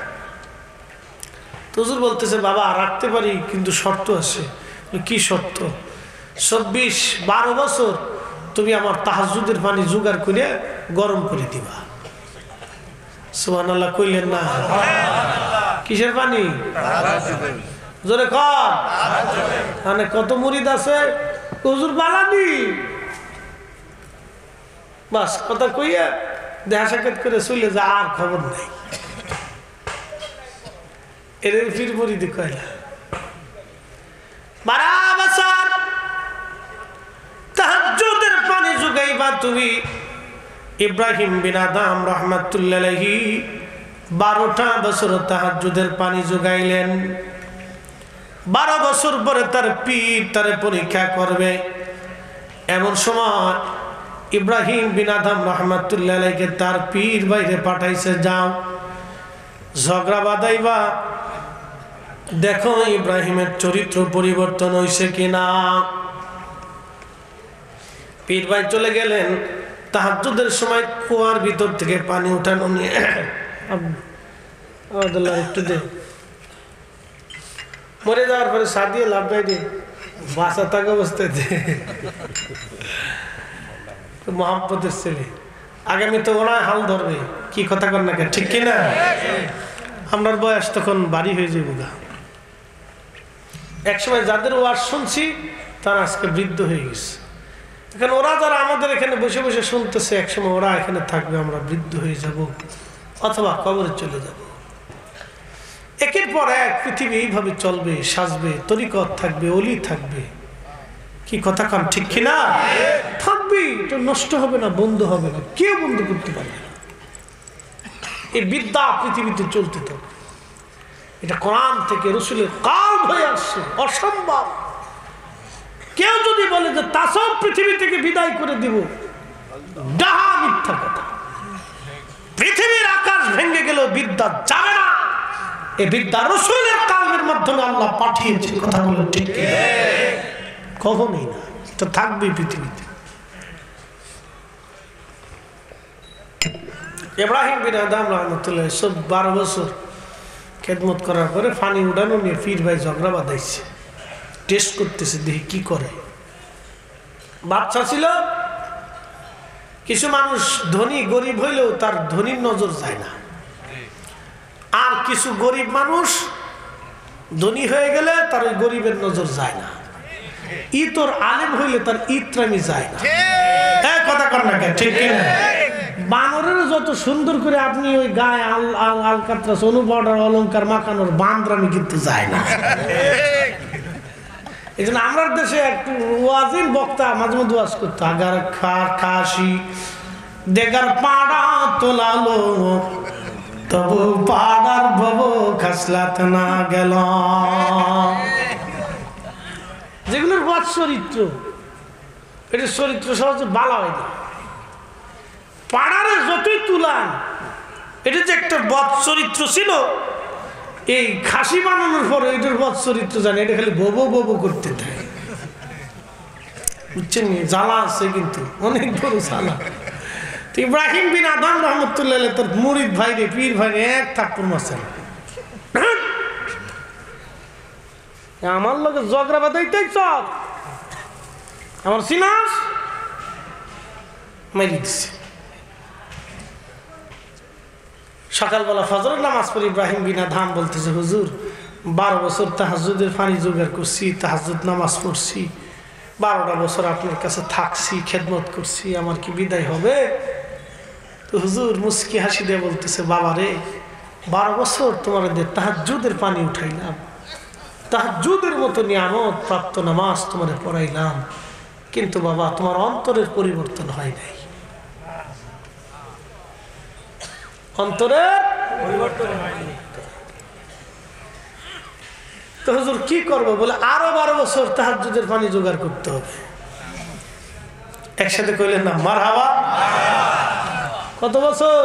S1: তো হুজুর বলতেছে, বাবা রাখতে পারি কিন্তু শর্ত আছে। কি শর্ত? 12 বছর তুমি আমার তাহাজ্জুদের পানি জোগাড় করে গরম করে দিবা। সুবহানাল্লাহ কইলেন না? কিসের পানি? জোরে কর। মানে কত মুরিদ আছে, হুজুর বালানি বাস কথা কইয়া দেখা সাক্ষাৎ করে চলে যা, আর খবর নাই। এর ফির মুরিদ কয়লা 12 বছর তাহাজ্জুদের পানি জোগাইবা তুমি। ইব্রাহিম বিন আদম রাহমাতুল্লাহ আলাইহি 12টা বছর তাহাজ্জুদের পানি জোগাইলেন। 12 বছর পরে তার পীর তার পরীক্ষা করবে। এমন সময় ইব্রাহিম বিন আদম রাহমাতুল্লাহ আলাইহি তার পীর বাইরে পাঠাইছে, যাও ঝগড়া বাঁধাইবা, দেখো ইব্রাহিমের চরিত্র পরিবর্তন হয়েছে কিনা। পীর ভাই চলে গেলেন। তাহাজ্জুদের সময় কুয়ার ভিতর থেকে পানি উঠানো নিয়ে একটু দে, মরে যাওয়ার পরে সাদিয়ে লাভ নাই দে, বাসা থাকা অবস্থায় দে। মোহাম্মদের ছেলে আগামী তো ওরা হাল ধরবে, কি কথা কর না কেন, ঠিক কিনা? আপনার বয়স তখন বাড়ি হয়ে যাবে গা। একসময় যাদের ওয়াজ শুনছি তারা আজকে বৃদ্ধ হয়ে গেছে। এখন ওরা যারা আমাদের এখানে বসে বসে শুনতেছে, একসময় ওরা এখানে থাকবে, আমরা বৃদ্ধ হয়ে যাব অথবা কবরে চলে যাব। একের পর এক পৃথিবী এইভাবে চলবে, সাজবে, তরিকত থাকবে, অলি থাকবে, কি কথা কন, ঠিক কিনা? থাকবে, এটা নষ্ট হবে না, বন্ধ হবে না, কেউ বন্ধ করতে পারবে না। এই বিদ্যা পৃথিবীতে চলতে থাকবে। এটা কোরআন থেকে রাসূলের কাল হয়ে আসছে, অসম্ভব। কেউ যদি বলে যে তাসব পৃথিবী থেকে বিদায় করে দিব, ডাহা মিথ্যা কথা। পৃথিবীর আকাশ ভেঙে গেল, বিদ্যা যাবে না। এই বিদ্যা রাসূলের কালের মাধ্যমে আল্লাহ পাঠিয়েছে, কথা বলে ঠিক কখনোই না, এটা থাকবে পৃথিবীতে। ইব্রাহিম বিন আদম রাহমাতুল্লাহ 12 বছর খেদমত করার পরে পানি উঠানো নিয়ে পীর ভাই ঝগড়া বাঁধাইছে, টেস্ট করতেছে, দেখি কি করে। বাচ্চা ছিল, কিছু মানুষ ধনী গরিব হইলেও তার ধনীর নজর যায় না, আর কিছু গরিব মানুষ ধনী হয়ে গেলে তার ওই গরিবের নজর যায় না। তোর আলেম হইলে তার ইত্রামি যায় না, কথা কর না কেন, ঠিক কিনা? বানরের যত সুন্দর করে আপনি ওই গায়ে আলকাতরাস অনুপাউডার অলংকার মাখানোর বান্দরামি কিন্তু যায় না। এই জন্য আমরা দেশে একটু ওয়াজিন বক্তা মাঝে মধ্যে ওয়াজ করতো, আগার খাসি দেগার পাড়া তোলালো, তবু পাড়ার ভব খাসলাত না গেল। যেগুলোর বদ চরিত্র, এটা চরিত্র সহজে বালা হয় না। পাড়ারে যতই তুলান, এটা যে একটা বদ চরিত্র ছিল, এই খাসি বানানোর পরে এটার বদ চরিত্র জানে, এটা খালি ববো ববো করতে থাকে, বুঝছেন? জ্বালা আছে কিন্তু অনেক বড় জ্বালা। ইব্রাহিম বিন আদম রাহমাতুল্লাহ আলাইহি তার মুরিদ ভাই রে, পীর ভাই রে, এক থাপ্পড় মারছেন। আমার লোকে ঝগড়া বাঁধাইতে চল, আমার সিনাস মেরে দিচ্ছে। সকালবেলা ফজরের নামাজ পড়ে ইব্রাহিম বিন আদম বলতেছে, হুজুর 12 বছর তাহাজ্জুদের পানি জোগাড় করছি, তাহাজ্জুদ নামাজ পড়ছি, 12টা বছর আপনার কাছে থাকছি, খেদমত করছি, আমার কি বিদায় হবে? তো হুজুর মুস্কি হাসি দিয়ে বলতেছে, বাবা রে, 12 বছর তোমার তাহাজ্জুদের পানি উঠাইলাম, তাহাজ্জুদের মতো নিয়ামত প্রাপ্ত নামাজ তোমার পড়াইলাম, কিন্তু বাবা তোমার অন্তরের পরিবর্তন হয় নাই। অন্তরের পরিবর্তন হয়নি। তো হুজুর কি করবো? বলে আরো 12 বছর তাহাজ্জুদের পানি জোগাড় করতে হবে। একসাথে কইলেন না মারহাবা? কত বছর?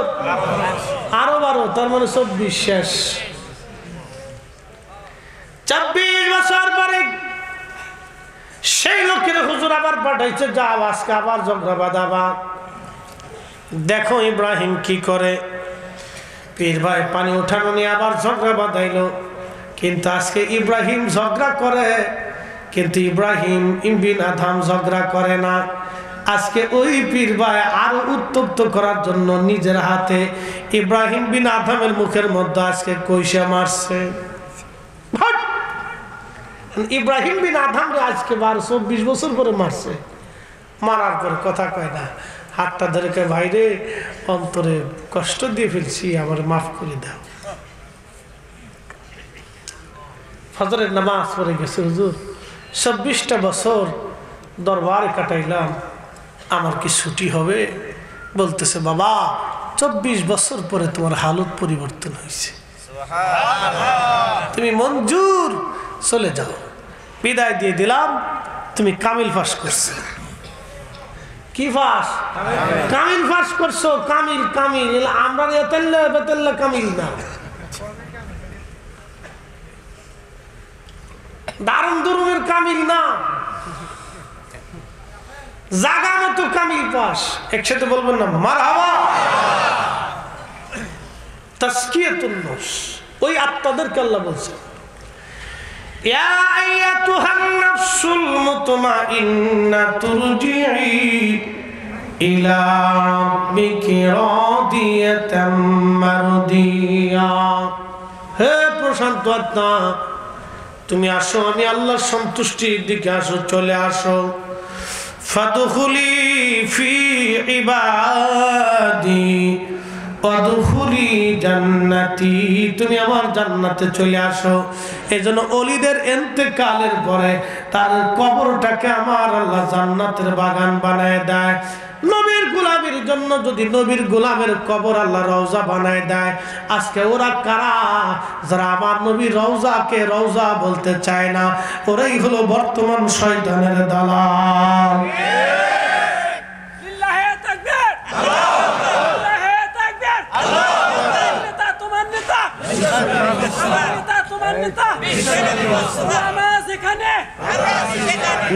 S1: আরো 12, তার মানে 24 শেষ। 24 বছর পরে সেই লোকের হুজুর আবার পাঠাইছে, যাও আজকে আবার ঝগড়া বাঁধাবা। দেখো ইব্রাহিম কি করে। পীর ভাই পানি উঠানো নিয়ে আবার ঝগড়া বাঁধাইলো। কিন্তু আজকে ইব্রাহিম ঝগড়া করে, কিন্তু ইব্রাহিম বিন আদম ঝগড়া করে না। আজকে ওই পীর ভাই আরো উত্তপ্ত করার জন্য নিজের হাতে ইব্রাহিম বিন আদমের মুখের মধ্যে আজকে কইসা মারছে। ইব্রাহিম বিন আদম আজকে 12-24 বছর পরে মারছে। মারার পর কথা কয় না, হাতটা ধরে কয়, ভাইরে অন্তরে কষ্ট দিয়ে ফেলছি, আমার মাফ করে দাও। ফজরের নামাজ পড়ে গেছে, হুজুর 26টা বছর দরবারে কাটাইলাম, আমার কি ছুটি হবে? বলতেছে, বাবা 24 বছর পরে তোমার হালত পরিবর্তন হয়েছে, তুমি মঞ্জুর, চলে যাও। বিদায় দিয়ে দিলাম। তুমি কামিল পাস করছো। কি পাস? কামিল পাস করছো। কামিল কামিল আমরা এতেল্লা বেতেল্লা কামিল না, দারুণ দুরুমের কামিল না, জাগা মতো কামিল পাস। একসাথে বলবেন না মারহাবা। তাসকিয়াতুন নফস, ওই আত্মাদেরকে আল্লাহ বলছে, ইয়া আইয়াতুহান নাফসুল মুতমাইন্না তুরজিই ইলা রাব্বিকি রাদিয়াতাম মারদিয়া। হে প্রশান্ত আত্মা, তুমি আসো, আমি আল্লাহর সন্তুষ্টির দিকে আসো, চলে আসো। ফাদখুলি ফি ইবাদি ওয়াদখুলি জান্নাতি, তুমি আমার জান্নাতে চলে আসো। এজন্য ওলিদের ইন্তেকালের পরে তার কবরটাকে আমার আল্লাহ জান্নাতের বাগান বানায় দেয়। নবীর গোলামের জন্য যদি নবীর গোলামের কবর আল্লাহ রওজা বানায় দেয়, আজকে ওরা কারা? যারা আমার নবীর রওজাকে রওজা বলতে চায় না, ওরাই হলো বর্তমান শয়তানের দালাল।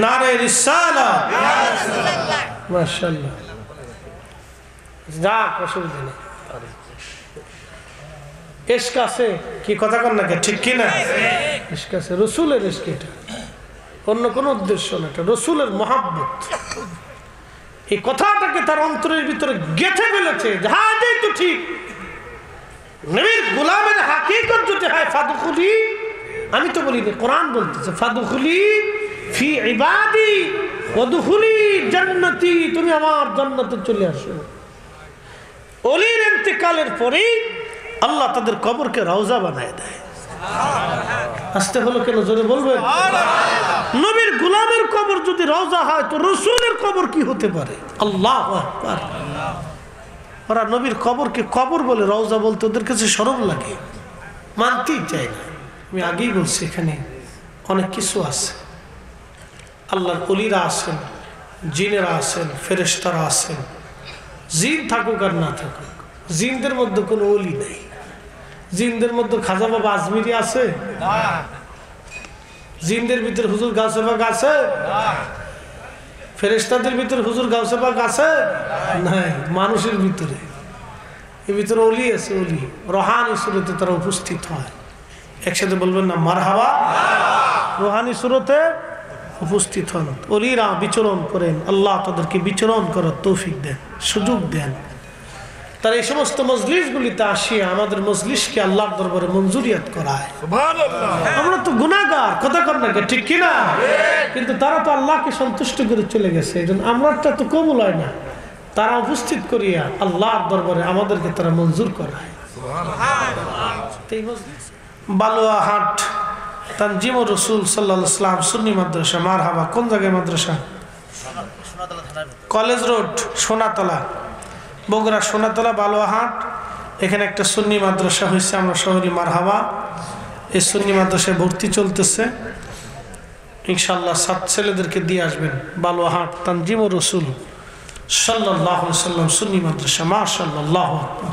S1: নারে রিসালাত, মাশাআল্লাহ, যাক অসুবিধা নেই। ইশক আছে, কি কথা কন না, ঠিক কি না? ইশক আছে, রসুলের ইশক, এটা অন্য কোনো উদ্দেশ্য না, এটা রসুলের মহাব্বত। এই কথাটাকে তার অন্তরের ভিতরে গেঁথে ফেলেছে, যাহাই তো ঠিক। নবীর গোলামের হাকিকত যদি হয়, ফাদখুলি, আমি তো বলি না, কোরআন বলতেছে, ফাদখুলি ফি ইবাদি ওয়াদখুলি জান্নাতি, তুমি আমার জান্নাতে চলে আসো। ওলির ইন্তেকালের পরেই আল্লাহ তাদের কবরকে রওজা বানায় দেয়। আসতে হলো কেন, জোরে বলবেন? নবীর গোলামের কবর যদি রওজা হয়, তো রাসূলের কবর কি হতে পারে? আল্লাহু আকবার। ওরা নবীর কবরকে কবর বলে, রওজা বলতে ওদের কাছে শরম লাগে, মানতেই চায় না। আমি আগেই বলছি, এখানে অনেক কিছু আছে। আল্লাহর ওলিরা আছেন, জিনেরা আছেন, ফেরেশতারা আছেন। জিন থাকুক আর না থাকুক, জিনদের মধ্যে কোনো ওলি নেই। জিনদের মধ্যে খাজা বাবা আজমিরি আছে? জিনদের ভিতরে হুজুর গাউসে পাক আছে? ফেরেশতাদের ভিতরে হুজুর গাউসে পাক আছে? নাই। মানুষের ভিতরে, এর ভিতরে ওলি আছে, ওলি রোহানি সুরতে তারা উপস্থিত হয়। একসাথে বলবেন না মারহাবা। রোহানি সুরতে উপস্থিত হন, ওলিরা বিচরণ করেন। আল্লাহ তাদেরকে বিচরণ করার তৌফিক দেন, সুযোগ দেন। তার এই সমস্ত মজলিসগুলিতে আসিয়া আমাদের মজলিসকে আল্লাহর দরবারে মঞ্জুরিয়াত করায়। আমরা তো গুনাহগার, কথা কর না, ঠিক কিনা? কিন্তু তারা তো আল্লাহকে সন্তুষ্ট করে চলে গেছে, এই জন্য আমরাটা তো কবুল হয় না। তারা উপস্থিত করিয়া আল্লাহর দরবারে আমাদেরকে তারা মঞ্জুর করায়। বালুয়াহাট তানজিমুর রাসূল সাল্লাল্লাহু আলাইহি ওয়াসাল্লাম সুন্নি মাদ্রাসা, মারহাবা। কোন জায়গায় মাদ্রাসা? College road, Sonatala, Bogura Sonatala, Baluahat. এখানে একটা সুন্নি মাদ্রাসা হয়েছে, আমরা শহরে মারহাবা। এই সুন্নি মাদ্রাসায় ভর্তি চলতেছে, ইনশাআল্লাহ 7 ছেলেদেরকে দিয়ে আসবেন। বালুয়াহাট তানজিমুর রাসূল সাল্লাল্লাহু আলাইহি ওয়াসাল্লাম সুন্নি মাদ্রাসা, মাশাআল্লাহ, আল্লাহু আকবার।